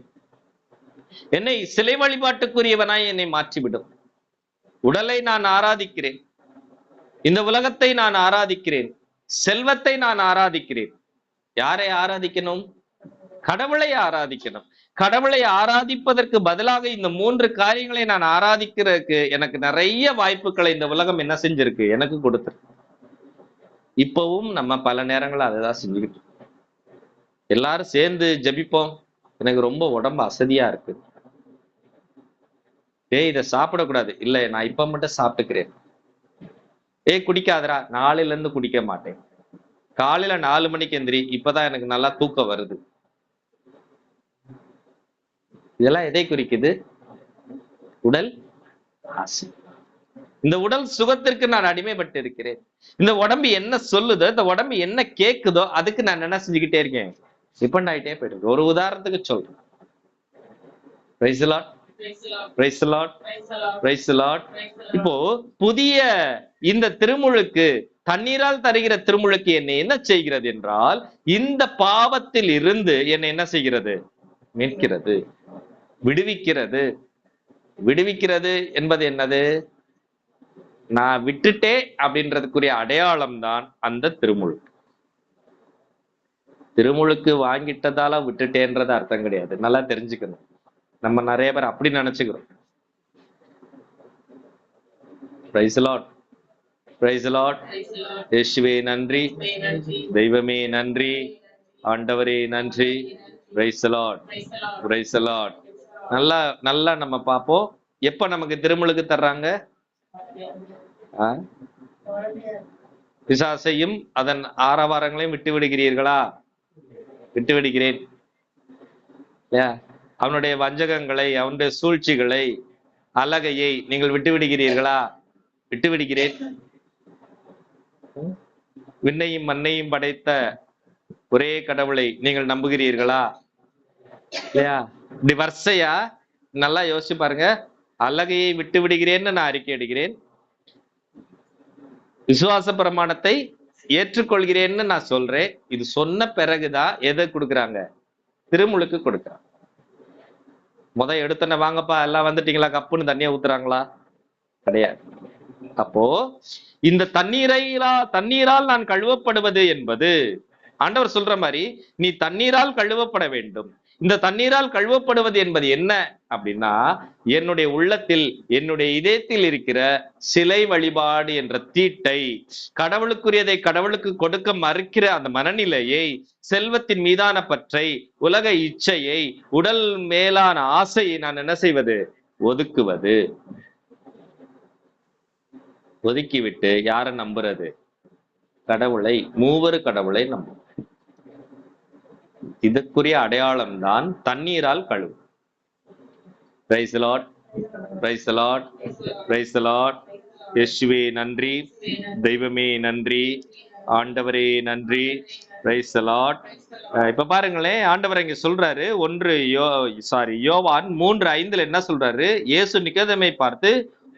என்னை சிலை வழிபாட்டுக்குரியவனாய் என்னை மாற்றிவிடும். உடலை நான் ஆராதிக்கிறேன், இந்த உலகத்தை நான் ஆராதிக்கிறேன், செல்வத்தை நான் ஆராதிக்கிறேன். யாரை ஆராதிக்கணும்? கடவுளை ஆராதிக்கணும். கடவுளை ஆராதிப்பதற்கு பதிலாக இந்த மூன்று காரியங்களை நான் ஆராதிக்கிறதுக்கு எனக்கு நிறைய வாய்ப்புகளை இந்த உலகம் என்ன செஞ்சிருக்கு? எனக்கு கொடுத்துருக்கு. இப்பவும் நம்ம பல நேரங்கள் அதைதான் செஞ்சுக்கிட்டு எல்லாரும் சேர்ந்து ஜபிப்போம். எனக்கு ரொம்ப உடம்பு அசதியா இருக்கு, இதை சாப்பிடக்கூடாது, இல்ல நான் இப்ப மட்டும் சாப்பிட்டுக்கிறேன். குடிக்காதரா, நாளையில இருந்து குடிக்க மாட்டேன். காலையில 4 மணிக்கு எந்திரி, இப்பதான் எனக்கு நல்லா தூக்கம் வருது. இதெல்லாம் எதை குறிக்குது? உடல் ஆசை. இந்த உடல் சுகத்திற்கு நான் அடிமைப்பட்டு இருக்கிறேன். இந்த உடம்பு என்ன சொல்லுதோ, இந்த உடம்பு என்ன கேக்குதோ அதுக்கு நான் என்ன செஞ்சுக்கிட்டே இருக்கேன்? டிபெண்ட் ஆயிட்டே போயிட்டு. ஒரு உதாரணத்துக்கு சொல்றேன். Price the Lord, praise the Lord, praise the Lord. இப்போ புதிய இந்த திருமுழுக்கு, தண்ணீரால் தருகிற திருமுழுக்கு என்னை என்ன செய்கிறது என்றால், இந்த பாவத்தில் இருந்து என்னை என்ன செய்கிறது? மீட்கிறது, விடுவிக்கிறது. விடுவிக்கிறது என்பது என்னது? நான் விட்டுட்டே அப்படின்றதுக்குரிய அடையாளம் தான் அந்த திருமுழுக்கு. திருமுழுக்கு வாங்கிட்டதால விட்டுட்டேன்றது அர்த்தம் கிடையாது. நல்லா தெரிஞ்சுக்கணும். நம்ம நிறைய பேர் அப்படி நினைச்சுக்கிறோம். Praise the Lord, praise the Lord. இயேசுவே நன்றி, தெய்வமே நன்றி, ஆண்டவரே நன்றி. Praise the Lord, praise the Lord. நல்லா நல்லா நம்ம பார்ப்போம். எப்ப நமக்கு திருமுழுக்கு தர்றாங்க? பிசாசையும் அதன் ஆரவாரங்களையும் விட்டு விடுகிறீர்களா? விட்டு விடுகிறேன். அவனுடைய வஞ்சகங்களை, அவனுடைய சூழ்ச்சிகளை, அலகையை நீங்கள் விட்டு விடுகிறீர்களா? விட்டு விடுகிறேன். விண்ணையும் மண்ணையும் படைத்த ஒரே கடவுளை நீங்கள் நம்புகிறீர்களா? இல்லையா? இப்படி வரிசையா நல்லா யோசிச்சு பாருங்க. அலகையை விட்டு விடுகிறேன்னு நான் அறிக்கை எடுக்கிறேன். விசுவாச பிரமாணத்தை ஏற்றுக்கொள்கிறேன்னு நான் சொல்றேன். இது சொன்ன பிறகுதான் எதை கொடுக்குறாங்க? திருமுழுக்கு கொடுக்குறாங்க. எடுத்தன வாங்கப்பா எல்லாம் வந்துட்டீங்களா, கப்புன்னு தண்ணியை ஊத்துறாங்களா? கிடையாது. அப்போ இந்த தண்ணீரால் நான் கழுவப்படுவது என்பது, ஆண்டவர் சொல்ற மாதிரி நீ தண்ணீரால் கழுவப்பட வேண்டும். இந்த தண்ணீரால் கழுவப்படுவது என்பது என்ன அப்படின்னா, என்னுடைய உள்ளத்தில், என்னுடைய இதயத்தில் இருக்கிற சிலை வழிபாடு என்ற தீட்டை, கடவுளுக்குரியதை கடவுளுக்கு கொடுக்க மறுக்கிற அந்த மனநிலையை, செல்வத்தின் மீதான பற்றை, உலக இச்சையை, உடல் மேலான ஆசையை நான் என்ன செய்வது? ஒதுக்குவது. ஒதுக்கிவிட்டு யாரை நம்புறது? கடவுளை, மூவரு கடவுளை நம்பும். இதற்குரிய அடையாளம் தான் தண்ணீரால் கழுவு. Price the Lord, praise the Lord, praise the Lord. இயேசுவே நன்றி, தெய்வமே நன்றி, ஆண்டவரே நன்றி. Praise the Lord. இப்ப பாருங்களேன், ஆண்டவர் இங்க சொல்றாரு, யோவான் 3:5 என்ன சொல்றாரு? இயேசு நிக்கோதேமை பார்த்து,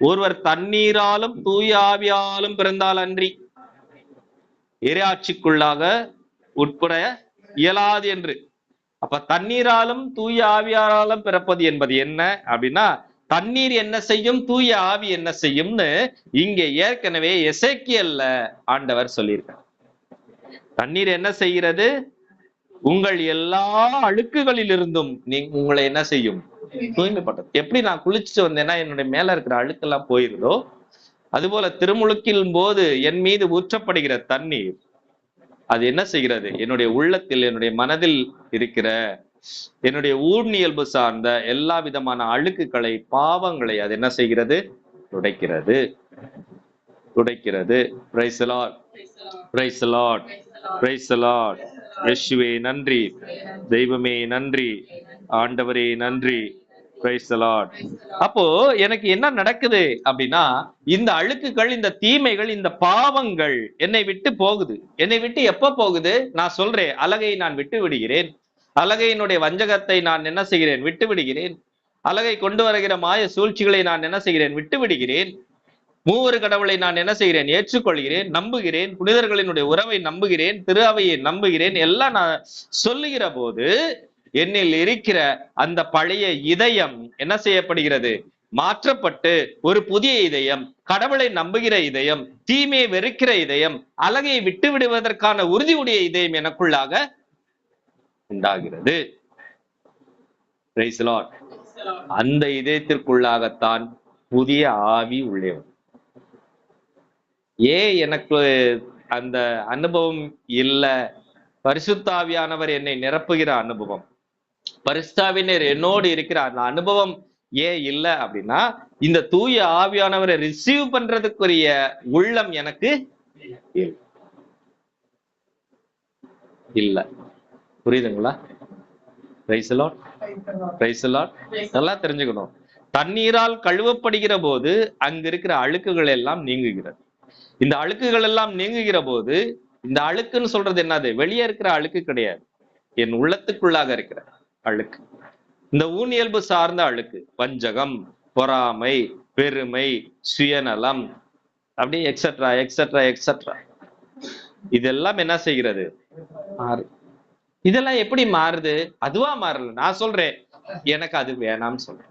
ஒருவர் தண்ணீராலும் தூய ஆவியாலும் பிறந்தால் அன்றி இறையாட்சிக்குள்ளாக உட்பட இயலாது என்று. அப்ப தண்ணீராலும் தூய ஆவியாராலும் பிறப்பது என்பது என்ன அப்படின்னா, தண்ணீர் என்ன செய்யும், தூய ஆவி என்ன செய்யும்னு இங்க ஏற்கனவே எசேக்கியேல்ல ஆண்டவர் சொல்லியிருக்கார். தண்ணீர் என்ன செய்கிறது? உங்கள் எல்லா அழுக்குகளில் இருந்தும் உங்களை என்ன செய்யும்? தூய்மைப்பட்டது. எப்படி நான் குளிச்சுட்டு வந்தேன்னா என்னுடைய மேல இருக்கிற அழுக்கெல்லாம் போயிருதோ, அதுபோல திருமுழுக்கின் போது என் மீது ஊற்றப்படுகிற தண்ணீர் அது என்ன செய்கிறது? என்னுடைய உள்ளத்தில், என்னுடைய மனதில் இருக்கிற என்னுடைய ஊனியல்பு சார்ந்த எல்லா விதமான அழுக்குகளை, பாவங்களை அது என்ன செய்கிறது? துடைக்கிறது, துடைக்கிறது. Praise the Lord, praise the Lord, praise the Lord. இயேசுவே நன்றி, தெய்வமே நன்றி, ஆண்டவரே நன்றி. Praise the Lord. அப்போ எனக்கு என்ன நடக்குது அப்படின்னா, இந்த அழுக்குகள், இந்த தீமைகள், இந்த பாவங்கள் என்னை விட்டு போகுது. என்னை விட்டு எப்ப போகுது? நான் சொல்றேன், அழகை நான் விட்டு விடுகிறேன். அழகையினுடைய வஞ்சகத்தை நான் என்ன செய்கிறேன்? விட்டு விடுகிறேன். அழகை கொண்டு வருகிற மாய சூழ்ச்சிகளை நான் என்ன செய்கிறேன்? விட்டு விடுகிறேன். மூவரு கடவுளை நான் என்ன செய்கிறேன்? ஏற்றுக்கொள்கிறேன், நம்புகிறேன். புனிதர்களினுடைய உறவை நம்புகிறேன், திரு அவையை நம்புகிறேன். எல்லாம் நான் சொல்லுகிற போது என்னில் இருக்கிற அந்த பழைய இதயம் என்ன செய்யப்படுகிறது? மாற்றப்பட்டு ஒரு புதிய இதயம், கடவுளை நம்புகிற இதயம், தீமையை வெறுக்கிற இதயம், அழகை விட்டு விடுவதற்கான உறுதியுடைய இதயம் எனக்குள்ளாக உண்டாகிறது. Price the Lord. அந்த இதயத்திற்குள்ளாகத்தான் புதிய ஆவி உள்ளே வரும். ஏன் எனக்கு அந்த அனுபவம் இல்ல? பரிசுத்தாவியானவர் என்னை நிரப்புகிற அனுபவம், பரிசுத்தாவினர் என்னோடு இருக்கிற அந்த அனுபவம் ஏன் இல்லை அப்படின்னா, இந்த தூய ஆவியானவரை ரிசீவ் பண்றதுக்குரிய உள்ளம் எனக்கு இல்ல. புரியுதுங்களா? Price the Lord, praise the Lord. நல்லா தெரிஞ்சுக்கணும். தண்ணீரால் கழுவப்படுகிற போது அங்க இருக்கிற அழுக்குகள் எல்லாம் நீங்குகிறது. இந்த அழுக்குகள் எல்லாம் நீங்குகிற போது, இந்த அழுக்குன்னு சொல்றது என்னது? வெளியே இருக்கிற அழுக்கு கிடையாது, என் உள்ளத்துக்குள்ளாக இருக்கிற அழுக்கு. இந்த ஊனியல்பு சார்ந்த அழுக்கு, வஞ்சகம், பொறாமை, பெருமை, சுயநலம், அப்படி எக்ஸெட்ரா எக்ஸெட்ரா எக்ஸெட்ரா. இதெல்லாம் என்ன செய்கிறது? இதெல்லாம் எப்படி மாறுது? அதுவா மாறல. நான் சொல்றேன், எனக்கு அது வேணாம்னு சொல்றேன்.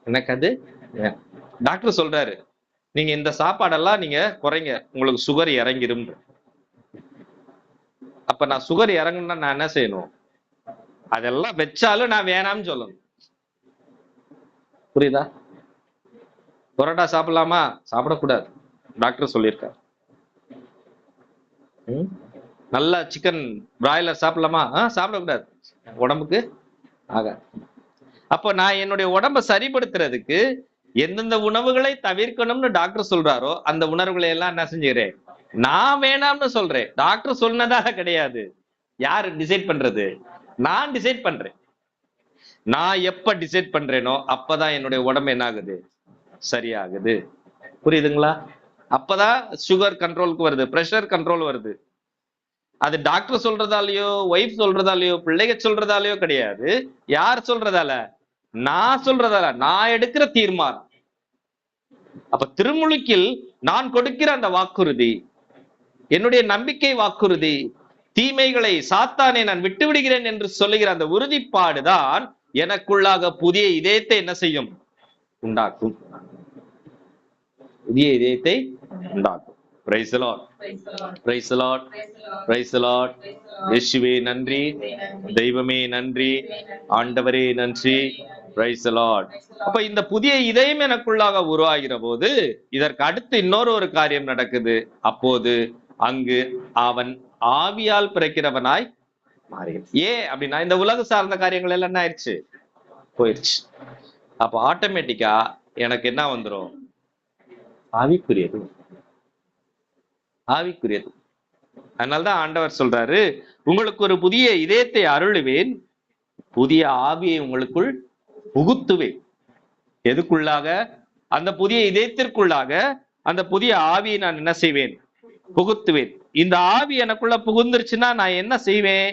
எனக்கு அது டாக்டர் சொல்றாரு, நீங்க இந்த சாப்பாடெல்லாம் நீங்க குறைங்க, உங்களுக்கு சுகர் இறங்கிடும். அப்ப நான் சுகர் இறங்கணும்னா நான் என்ன செய்யணும்? அதெல்லாம் வச்சாலும் நான் வேணாம்னு சொல்லணும். புரியுதா? பரோட்டா சாப்பிடலாமா? சாப்பிடக்கூடாது, டாக்டர் சொல்லியிருக்காரு. நல்ல சிக்கன் பிராய்லர் சாப்பிடலாமா? சாப்பிடக்கூடாது, உடம்புக்கு ஆக. அப்ப நான் என்னுடைய உடம்பை சரிப்படுத்துறதுக்கு எந்தெந்த உணவுகளை தவிர்க்கணும்னு டாக்டர் சொல்றாரோ அந்த உணர்வுகளை எல்லாம் என்ன செஞ்சுக்கிறேன்? நான் வேணாம்னு சொல்றேன். டாக்டர் சொன்னதாக கிடையாது. யாரு டிசைட் பண்றது? நான் டிசைட் பண்றேன். நான் எப்ப டிசைட் பண்றேனோ அப்பதான் என்னுடைய உடம்பு என்ன ஆகுது? சரியாகுது. புரியுதுங்களா? அப்பதான் சுகர் கண்ட்ரோலுக்கு வருது, பிரஷர் கண்ட்ரோல் வருது. அது டாக்டர் சொல்றதாலயோ, ஒய்ஃப் சொல்றதாலயோ, பிள்ளைங்க சொல்றதாலயோ கிடையாது. யார் சொல்றதால? நான் சொல்றதால, நான் எடுக்கிற தீர்மானம். அப்ப திருமுழுக்கில் நான் கொடுக்கிற அந்த வாக்குறுதி, என்னுடைய நம்பிக்கை வாக்குறுதி, தீமைகளை, சாத்தானை நான் விட்டு விடுகிறேன் என்று சொல்லுகிற அந்த உறுதிப்பாடுதான் எனக்குள்ளாக புதிய இதயத்தை என்ன செய்யும்? உண்டாக்கும். புதிய இதயத்தை உண்டாக்கும். Price the Lord, praise the Lord, praise the Lord. இயேசுவே நன்றி, தெய்வமே நன்றி, ஆண்டவரே நன்றி. Praise the Lord. அப்ப இந்த புதிய இதயம் எனக்குள்ளாக உருவாகிற போது இதற்கு அடுத்து இன்னொரு ஒரு காரியம் நடக்குது. அப்போது அங்கு அவன் ஆவியால் பிறக்கிறவனாய் மாறுகிறான். ஏன் அப்படின்னா, இந்த உலக சார்ந்த காரியங்கள் எல்லாம் என்ன ஆயிடுச்சு? போயிடுச்சு. அப்ப ஆட்டோமேட்டிக்கா எனக்கு என்ன வந்துடும்? ஆவிக்குரியது, ஆவிக்குரியது. அதனால்தான் ஆண்டவர் சொல்றாரு, உங்களுக்கு ஒரு புதிய இதயத்தை அருளுவேன், புதிய ஆவியை உங்களுக்குள் புகுத்துவேன். எதுக்குள்ளாக? அந்த புதிய இதயத்திற்குள்ளாக அந்த புதிய ஆவியை நான் என்ன செய்வேன்? புகுத்துவேன். இந்த ஆவி எனக்குள்ள புகுந்துருச்சுன்னா நான் என்ன செய்வேன்?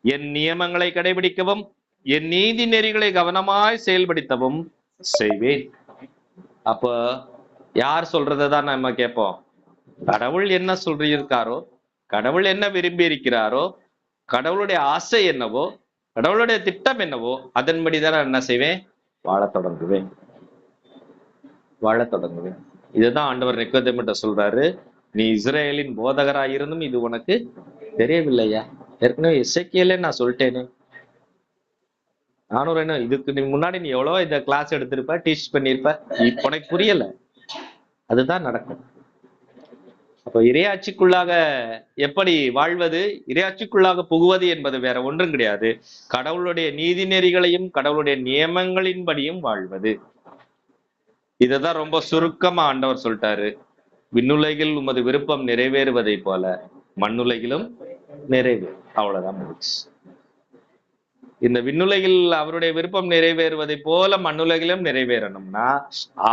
என் நியமங்களை கடைபிடிக்கவும், என் நீதி நெறிகளை கவனமாய் செயல்படுத்தவும் செய்வேன். அப்ப யார் சொல்றதான் நம்ம கேட்போம்? கடவுள் என்ன சொல்லியிருக்காரோ, கடவுள் என்ன விரும்பி இருக்கிறாரோ, கடவுளுடைய ஆசை என்னவோ, கடவுளுடைய திட்டம் என்னவோ, அதன்படிதான் நான் என்ன செய்வேன்? வாழத் தொடங்குவேன், வாழத் தொடங்குவேன். இதுதான் ஆண்டவர் நிக்கோதேமுட்ட சொல்றாரு, நீ இஸ்ரேலின் போதகராய் இருந்தும் இது உனக்கு தெரியவில்லையா? ஏற்கனவே எசேக்கியேலே நான் சொல்லிட்டேனே. 400 என்ன இதுக்கு நீ முன்னாடி நீ எவ்வளவோ இந்த கிளாஸ் எடுத்திருப்ப, டீச் பண்ணிருப்ப, உனக்கு புரியல. அதுதான் நடக்கும். அப்ப இறையாட்சிக்குள்ளாக எப்படி வாழ்வது, இறையாட்சிக்குள்ளாக புகுவது என்பது வேற ஒன்றும் கிடையாது. கடவுளுடைய நீதி நெறிகளையும் கடவுளுடைய நியமங்களின்படியும் வாழ்வது. இததான் ரொம்ப சுருக்கமா ஆண்டவர் சொல்லிட்டாரு. விண்ணுலகில் உமது விருப்பம் நிறைவேறுவதை போல மண்ணுலகிலும் நிறைவேறும். அவ்வளவுதான் முடிச்சு. இந்த விண்ணுலகில் அவருடைய விருப்பம் நிறைவேறுவதை போல மண்ணுலகிலும் நிறைவேறணும்னா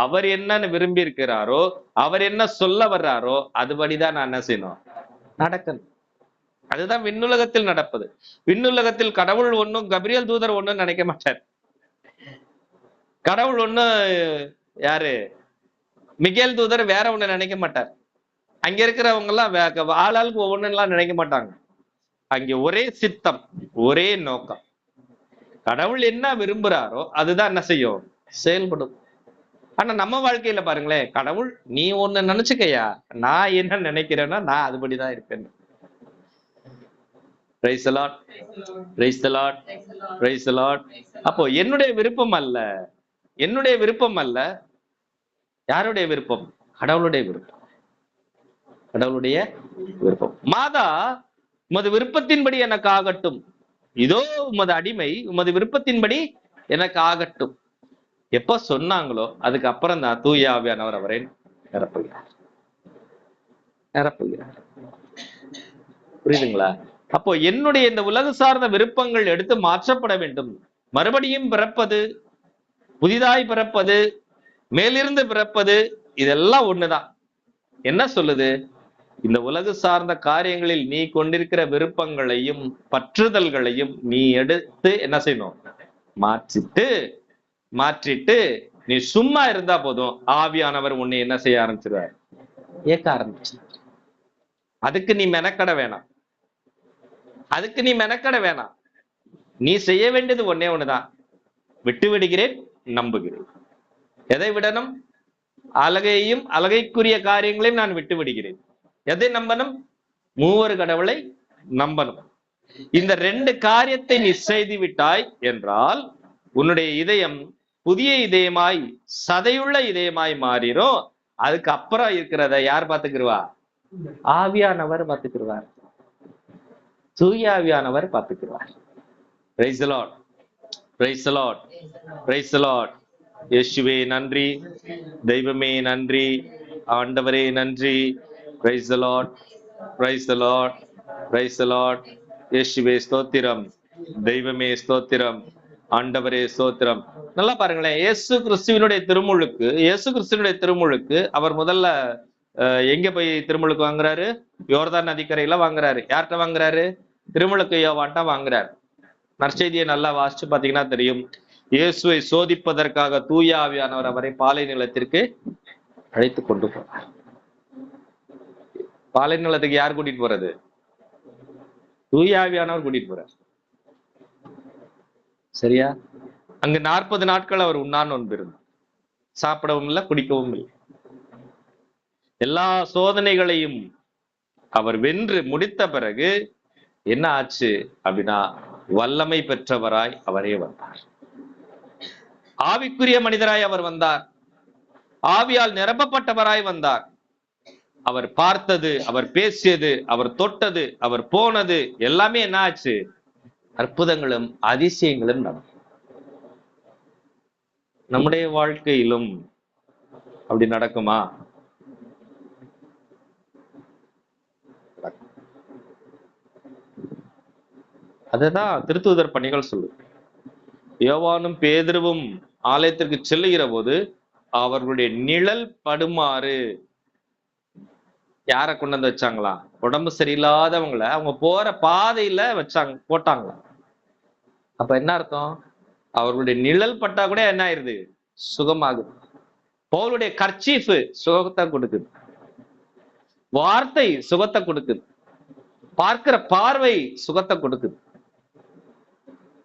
அவர் என்ன விரும்பி இருக்கிறாரோ, அவர் என்ன சொல்ல வர்றாரோ அதுபடிதான் நான் என்ன செய்யணும், நடக்கணும். அதுதான் விண்ணுலகத்தில் நடப்பது. விண்ணுலகத்தில் கடவுள் ஒண்ணும் கபிரியல் தூதர் ஒண்ணும் நினைக்க மாட்டார். கடவுள் ஒண்ணு யாரு மிகேல் தூதர் வேற ஒண்ணு நினைக்க மாட்டார். அங்க இருக்கிறவங்க எல்லாம் ஆளாளுக்கு ஒவ்வொன்னு எல்லாம் நினைக்க மாட்டாங்க. அங்க ஒரே சித்தம், ஒரே நோக்கம். கடவுள் என்ன விரும்புறாரோ அதுதான் என்ன செய்யும், செயல்படும். ஆனா நம்ம வாழ்க்கையில பாருங்களேன், கடவுள் நீ ஒண்ணு நினைச்சுக்கையா, நான் என்ன நினைக்கிறேன்னா நான் அதுபடிதான் இருப்பேன். Praise the Lord. Praise the Lord. Praise the Lord. அப்போ என்னுடைய விருப்பம் அல்ல, என்னுடைய விருப்பம் அல்ல, யாருடைய விருப்பம், கடவுளுடைய விருப்பம், கடவுளுடைய விருப்பம். மாதா உமது விருப்பத்தின்படி எனக்கு ஆகட்டும், இதோ உமது அடிமை, உமது விருப்பத்தின்படி எனக்கு ஆகட்டும். எப்ப சொன்னாங்களோ அதுக்கு அப்புறம் தான் தூய ஆவியானவர் அவரை நிரப்புகிறார், நிரப்புகிறார். புரியுதுங்களா? அப்போ என்னுடைய இந்த உலக சார்ந்த விருப்பங்கள் எடுத்து மாற்றப்பட வேண்டும். மறுபடியும் பிறப்பது, புதிதாய் பிறப்பது, மேலிருந்து பிறப்பது, இதெல்லாம் ஒண்ணுதான். என்ன சொல்லுது, இந்த உலக சார்ந்த காரியங்களில் நீ கொண்டிருக்கிற விருப்பங்களையும் பற்றுதல்களையும் நீ எடுத்து என்ன செய்யணும், மாற்றிட்டு நீ சும்மா இருந்தா போதும், ஆவியானவர் உன்னை என்ன செய்ய ஆரம்பிச்சிருவார், ஏற்க ஆரம்பிச்சு. அதுக்கு நீ மெனக்கட வேணாம், அதுக்கு நீ மெனக்கட வேணாம். நீ செய்ய வேண்டியது ஒன்னே ஒண்ணுதான், விட்டு விடுகிறேன், நம்புகிறேன். எதை விடணும், அழகையும் அழகைக்குரிய காரியங்களையும் நான் விட்டு விடுகிறேன். எதை நம்பணும், மூவர் கடவுளை நம்பணும். இந்த ரெண்டு காரியத்தை நீ செய்து விட்டாய் என்றால் உன்னுடைய இதயம் புதிய இதயமாய் சதையுள்ள இதயமாய் மாறிடும். அதுக்கு அப்புறம் இருக்கிறத யார் பார்த்துக்கிருவா, ஆவியானவர் பார்த்துக்கிருவார், தூய ஆவியானவர் பார்த்துக்கிறார். Praise the Lord. Praise the Lord. Praise the Lord. இயேசுவே நன்றி, தெய்வமே நன்றி, ஆண்டவரே நன்றி. Praise the Lord. Praise the Lord. Praise the Lord. இயேசுவே ஸ்தோத்திரம், தெய்வமே ஸ்தோத்திரம், ஆண்டவரே ஸ்தோத்திரம். நல்லா பாருங்களேன், இயேசு கிறிஸ்துவினுடைய திருமுழுக்கு அவர் முதல்ல எங்க போய் திருமுழுக்கு வாங்குறாரு, யோர்தான் நதிக்கரையில வாங்குறாரு. யார்கிட்ட வாங்குறாரு, திருமுழுக்கு யோவான்ட்ட வாங்குறாரு. நற்செய்தியை நல்லா வாசிச்சு பாத்தீங்கன்னா தெரியும். இயேசுவை சோதிப்பதற்காக தூய ஆவியானவர் அவரை பாலை நிலத்திற்கு அழைத்து கொண்டு போறார். பாலை நிலத்துக்கு யார் கூட்டிட்டு போறது, தூய ஆவியானவர் கூட்டிட்டு போறார். சரியா? அங்கு 40 நாட்கள் அவர் உண்ணார் நோன்பு இருந்தார், சாப்பிடவும் இல்லை, குடிக்கவும் இல்லை. எல்லா சோதனைகளையும் அவர் வென்று முடித்த பிறகு என்ன ஆச்சு அப்படின்னா, வல்லமை பெற்றவராய் அவரே வந்தார். ஆவிக்குரிய மனிதராய் அவர் வந்தார், ஆவியால் நிரப்பப்பட்டவராய் வந்தார். அவர் பார்த்தது, அவர் பேசியது, அவர் தொட்டது, அவர் போனது எல்லாமே என்ன ஆச்சு, அற்புதங்களும் அதிசயங்களும் நடக்கும். நம்முடைய வாழ்க்கையிலும் அப்படி நடக்குமா? அதுதான் திருத்தூதர் பணிகள் சொல்லு. யோவானும் பேதுருவும் ஆலயத்திற்கு செல்லுகிற போது அவர்களுடைய நிழல் படுமாறு யாரை கொண்டு வந்து வச்சாங்களா, உடம்பு சரியில்லாதவங்களை அவங்க போற பாதையில போட்டாங்களா. அப்ப என்ன அர்த்தம், அவர்களுடைய நிழல் பட்டா கூட என்ன ஆயிருது, சுகமாகுது. பவுலுடைய கர்ச்சீஃப் சுகத்தை கொடுக்குது, வார்த்தை சுகத்தை கொடுக்குது, பார்க்கிற பார்வை சுகத்தை கொடுக்குது.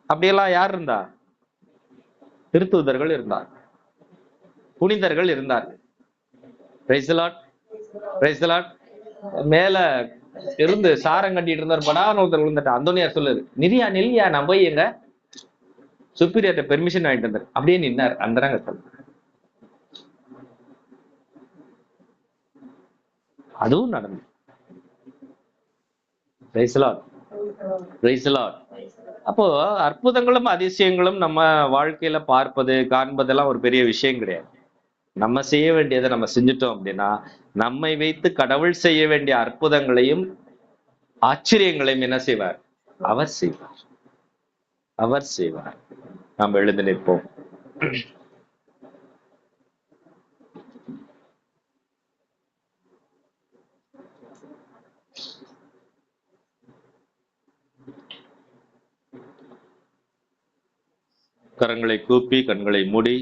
அப்படியெல்லாம் யார் இருந்தா, திருத்தூதர்கள் இருந்தார், புனிதர்கள் இருந்தார்கள். Praise the Lord. Praise the Lord. மேல இருந்து சாரம் கட்டிட்டு இருந்தார், படான்னு ஒருத்தர் விழுந்துட்டா. அந்தோனியார் சொல்லுது, நிதியா நெல்லியா, நான் போய் எங்க சுப்பீரியர்ட்ட பெர்மிஷன் வாங்கிட்டு வந்தார். அப்படியே நின்னார் அந்தரங்கத்தில். அதுவும் நடந்தது. Praise the Lord. Praise the Lord. அப்போ அற்புதங்களும் அதிசயங்களும் நம்ம வாழ்க்கையில பார்ப்பது காண்பதெல்லாம் ஒரு பெரிய விஷயம் கிடையாது. நம்ம செய்ய வேண்டியதை நம்ம செஞ்சுட்டோம் அப்படின்னா, நம்மை வைத்து கடவுள் செய்ய வேண்டிய அற்புதங்களையும் ஆச்சரியங்களையும் என்ன செய்வார்? அவர் செய்வார். அவர் செய்வார். நாம் எழுந்து நிற்போம். கரங்களை கூப்பி கண்களை மூடி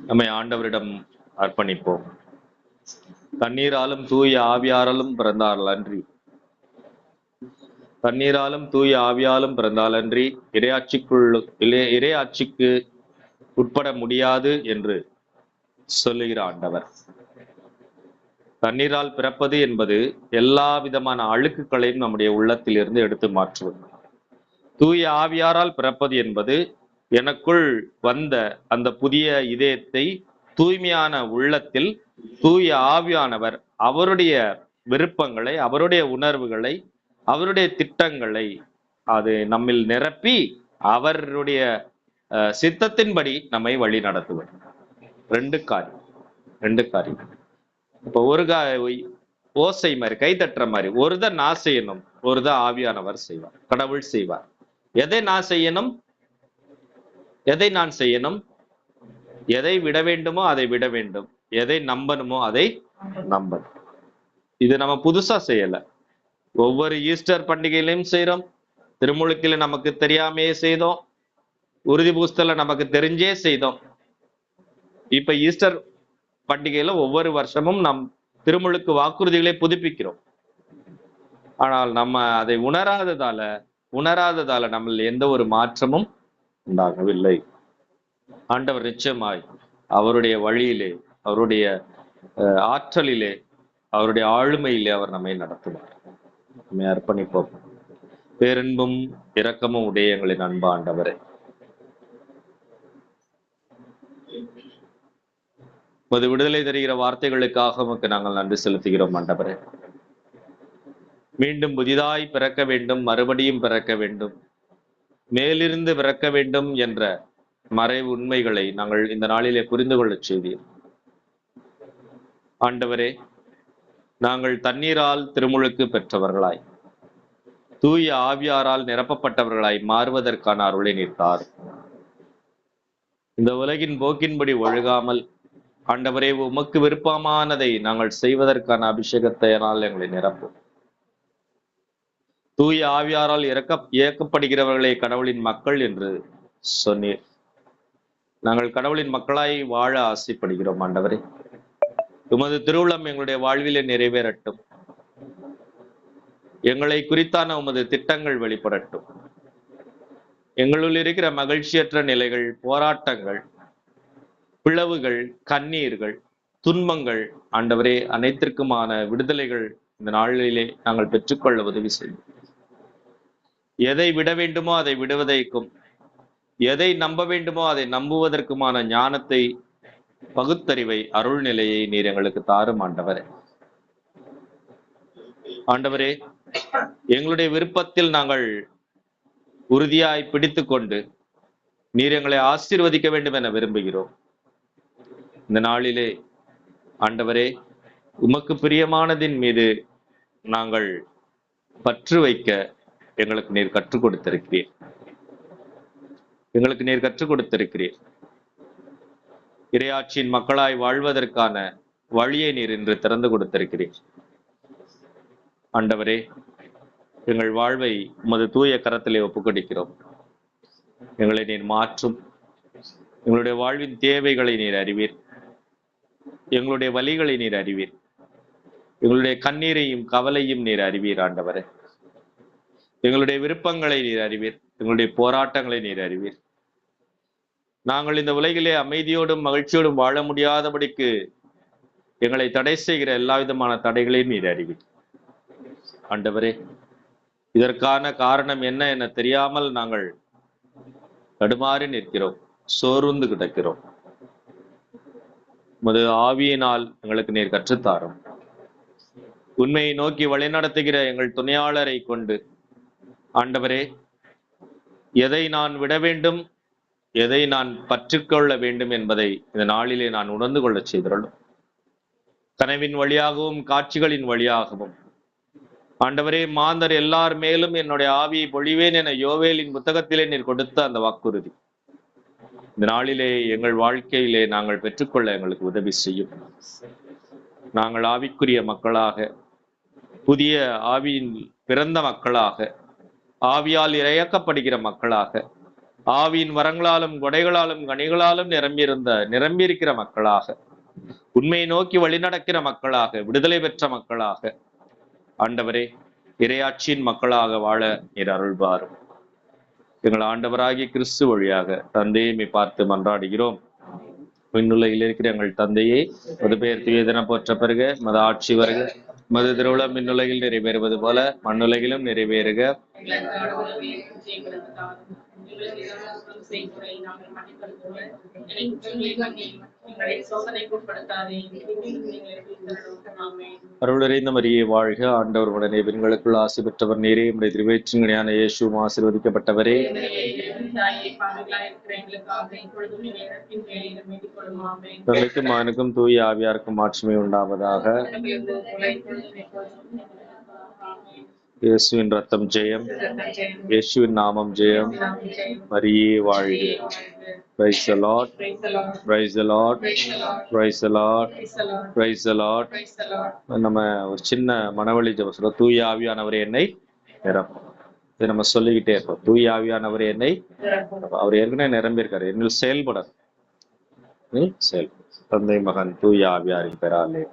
நம்மை ஆண்டவரிடம் அர்ப்பணிப்போம். தண்ணீராலும் தூய ஆவியாராலும் பிறந்தார்கள் அன்றி, தண்ணீராலும் தூய ஆவியாலும் பிறந்தால் அன்றி இறையாட்சிக்கு உட்பட முடியாது என்று சொல்லுகிற ஆண்டவர். தண்ணீரால் பிறப்பது என்பது எல்லா விதமான அழுக்குகளையும் நம்முடைய உள்ளத்தில் இருந்து எடுத்து மாற்றுவது. தூய ஆவியாரால் பிறப்பது என்பது எனக்குள் வந்த அந்த புதிய இதயத்தை தூய்மையான உள்ளத்தில் தூய ஆவியானவர் அவருடைய விருப்பங்களை, அவருடைய உணர்வுகளை, அவருடைய திட்டங்களை அது நம்மில் நிரப்பி அவருடைய சித்தத்தின்படி நம்மை வழி நடத்துவது. ரெண்டு காரியம். இப்போ ஓசை மாதிரி, கை தட்டுற மாதிரி, ஒருதான் நான் செய்யணும், ஒருதான் ஆவியானவர் செய்வார், கடவுள் செய்வார். எதை நான் செய்யணும்? எதை நான் செய்யணும்? எதை விட வேண்டுமோ அதை விட வேண்டும், எதை நம்பணுமோ அதை நம்பணும். இது நம்ம புதுசா செய்யல. ஒவ்வொரு ஈஸ்டர் பண்டிகையிலையும் செய்யறோம், திருமுழுக்கில நமக்கு தெரியாமையே செய்தோம், உறுதி பூசல நமக்கு தெரிஞ்சே செய்தோம். இப்ப ஈஸ்டர் பண்டிகையில ஒவ்வொரு வருஷமும் நம் திருமுழுக்கு வாக்குறுதிகளை புதுப்பிக்கிறோம். ஆனால் நம்ம அதை உணராததால நம்ம எந்த ஒரு மாற்றமும் உண்டாகவில்லை. ஆண்டவர் நிச்சயமாய் அவருடைய வழியிலே, அவருடைய ஆற்றலிலே, அவருடைய ஆளுமையிலே அவர் நம்மை நடத்துவார். நம்மை அர்ப்பணிப்போம். பேரன்பும் இரக்கமும் உடைய எங்களின் அன்பு ஆண்டவரே, உமது விடுதலை தருகிற வார்த்தைகளுக்காக உமக்கு நாங்கள் நன்றி செலுத்துகிறோம் ஆண்டவரே. மீண்டும் புதிதாய் பிறக்க வேண்டும், மறுபடியும் பிறக்க வேண்டும், மேலிருந்து பிறக்க வேண்டும் என்ற மறைவு உண்மைகளை நாங்கள் இந்த நாளிலே புரிந்து கொள்ளச் செய்தீர் ஆண்டவரே. நாங்கள் தண்ணீரால் திருமுழுக்கு பெற்றவர்களாய், தூய ஆவியாரால் நிரப்பப்பட்டவர்களாய் மாறுவதற்கான அருளை நீர்த்தார். இந்த உலகின் போக்கின்படி ஒழுகாமல் ஆண்டவரே, உமக்கு விருப்பமானதை நாங்கள் செய்வதற்கான அபிஷேகத்தினால் எங்களை நிரப்பும். தூய ஆவியாரால் இயக்கப்படுகிறவர்களே கடவுளின் மக்கள் என்று சொன்னீர். நாங்கள் கடவுளின் மக்களாய் வாழ ஆசைப்படுகிறோம் ஆண்டவரே. உமது திருவுளம் எங்களுடைய வாழ்விலே நிறைவேறட்டும். எங்களை குறித்தான உமது திட்டங்கள் வெளிப்படட்டும். எங்களுள் இருக்கிற மகிழ்ச்சியற்ற நிலைகள், போராட்டங்கள், பிளவுகள், கண்ணீர்கள், துன்பங்கள் ஆண்டவரே அனைத்திற்குமான விடுதலைகள் இந்த நாளிலே நாங்கள் பெற்றுக்கொள்ள உதவி செய்யும். எதை விட வேண்டுமோ அதை விடுவதற்கும், எதை நம்ப வேண்டுமோ அதை நம்புவதற்குமான ஞானத்தை, பகுத்தறிவை, அருள் நிலையை நீர் எங்களுக்கு தாரும் ஆண்டவரே. ஆண்டவரே, எங்களுடைய விருப்பத்தில் நாங்கள் உறுதியாய் பிடித்து கொண்டு நீர் எங்களை ஆசீர்வதிக்க வேண்டும் என விரும்புகிறோம். இந்த நாளிலே ஆண்டவரே, உமக்கு பிரியமானதின் மீது நாங்கள் பற்று வைக்க எங்களுக்கு நீர் கற்றுக் கொடுத்திருக்கிறீர். இறையாட்சியின் மக்களாய் வாழ்வதற்கான வழியை நீர் இன்று திறந்து கொடுத்திருக்கிறீர் ஆண்டவரே. எங்கள் வாழ்வை உமது தூய கரத்திலே ஒப்புக்கொடுக்கிறோம். எங்களை நீர் மாற்றும். எங்களுடைய வாழ்வின் தேவைகளை நீர் அறிவீர். எங்களுடைய வலிகளை நீர் அறிவீர். எங்களுடைய கண்ணீரையும் கவலையும் நீர் அறிவீர் ஆண்டவரே. எங்களுடைய விருப்பங்களை நீர் அறிவீர். எங்களுடைய போராட்டங்களை நீர் அறிவீர். நாங்கள் இந்த உலகிலே அமைதியோடும் மகிழ்ச்சியோடும் வாழ முடியாதபடிக்கு எங்களை தடை செய்கிற எல்லா விதமான தடைகளையும் நீர் அறிவீர் ஆண்டவரே. இதற்கான காரணம் என்ன என தெரியாமல் நாங்கள் தடுமாறி நிற்கிறோம், சோர்ந்து கிடக்கிறோம். உமது ஆவியினால் எங்களுக்கு நீர் கற்றுத்தாரும். உண்மையை நோக்கி வழிநடத்துகிற எங்கள் துணையாளரை கொண்டு ஆண்டவரே, எதை நான் விட வேண்டும், எதை நான் பற்றிக்கொள்ள வேண்டும் என்பதை இந்த நாளிலே நான் உணர்ந்து கொள்ள செய்திருளும். கனவின் வழியாகவும் காட்சிகளின் வழியாகவும் ஆண்டவரே, மாந்தர் எல்லார் மேலும் என்னுடைய ஆவியை பொழிவேன் என யோவேலின் புத்தகத்திலே நீர் கொடுத்த அந்த வாக்குறுதி இந்த நாளிலே எங்கள் வாழ்க்கையிலே நாங்கள் பெற்றுக்கொள்ள எங்களுக்கு உதவி செய்யும். நாங்கள் ஆவிக்குரிய மக்களாக, புதிய ஆவியின் பிறந்த மக்களாக, ஆவியால் இறையக்கப்படுகிற மக்களாக, ஆவியின் வரங்களாலும் கொடைகளாலும் கனிகளாலும் நிரம்பியிருக்கிற மக்களாக, உண்மையை நோக்கி வழிநடக்கிற மக்களாக, விடுதலை பெற்ற மக்களாக, ஆண்டவரே இறையாட்சியின் மக்களாக வாழ நீர் அருள்வாரும். எங்கள் ஆண்டவராகிய கிறிஸ்து வழியாக தந்தையை பார்த்து மன்றாடுகிறோம். விண்ணுலகில் இருக்கிற எங்கள் தந்தையே, மது பெயர் தூயதென போற்ற பெறுக, மத ஆட்சி வருக, மது திருவுளம் விண்ணுலகில் நிறைவேறுவது போல மண்ணுலகிலும் நிறைவேறுக. அருளறிந்த மரியே வாழ்க, ஆண்டவர் உடனே பெண்களுக்குள் ஆசி பெற்றவர் நீரே, உடைய திருவேற்றியான இயேசுவும் ஆசீர்வதிக்கப்பட்டவரே. தந்தைக்கும் மகனுக்கும் தூய ஆவியாருக்கும் மாட்சிமை உண்டாவதாக. இயேசுவின் ரத்தம் ஜெயம், இயேசுவின் நாமம் ஜெயம். மரியே வாழ்க. Praise the Lord, praise the Lord, praise the Lord, praise the Lord. நம்ம ஒரு சின்ன மனவழி ஜெபம் சொல்றோம். தூய ஆவியானவரே என்னை நிரப்பும். இதை நம்ம சொல்லிக்கிட்டே இருப்போம். தூய ஆவியானவரே என்னை, அவர் ஏற்கனவே நிரம்பியிருக்காரு, என்னில் செயல்பட செயல்படும். தந்தை மகன் தூய ஆவியாரின் பெயராலே.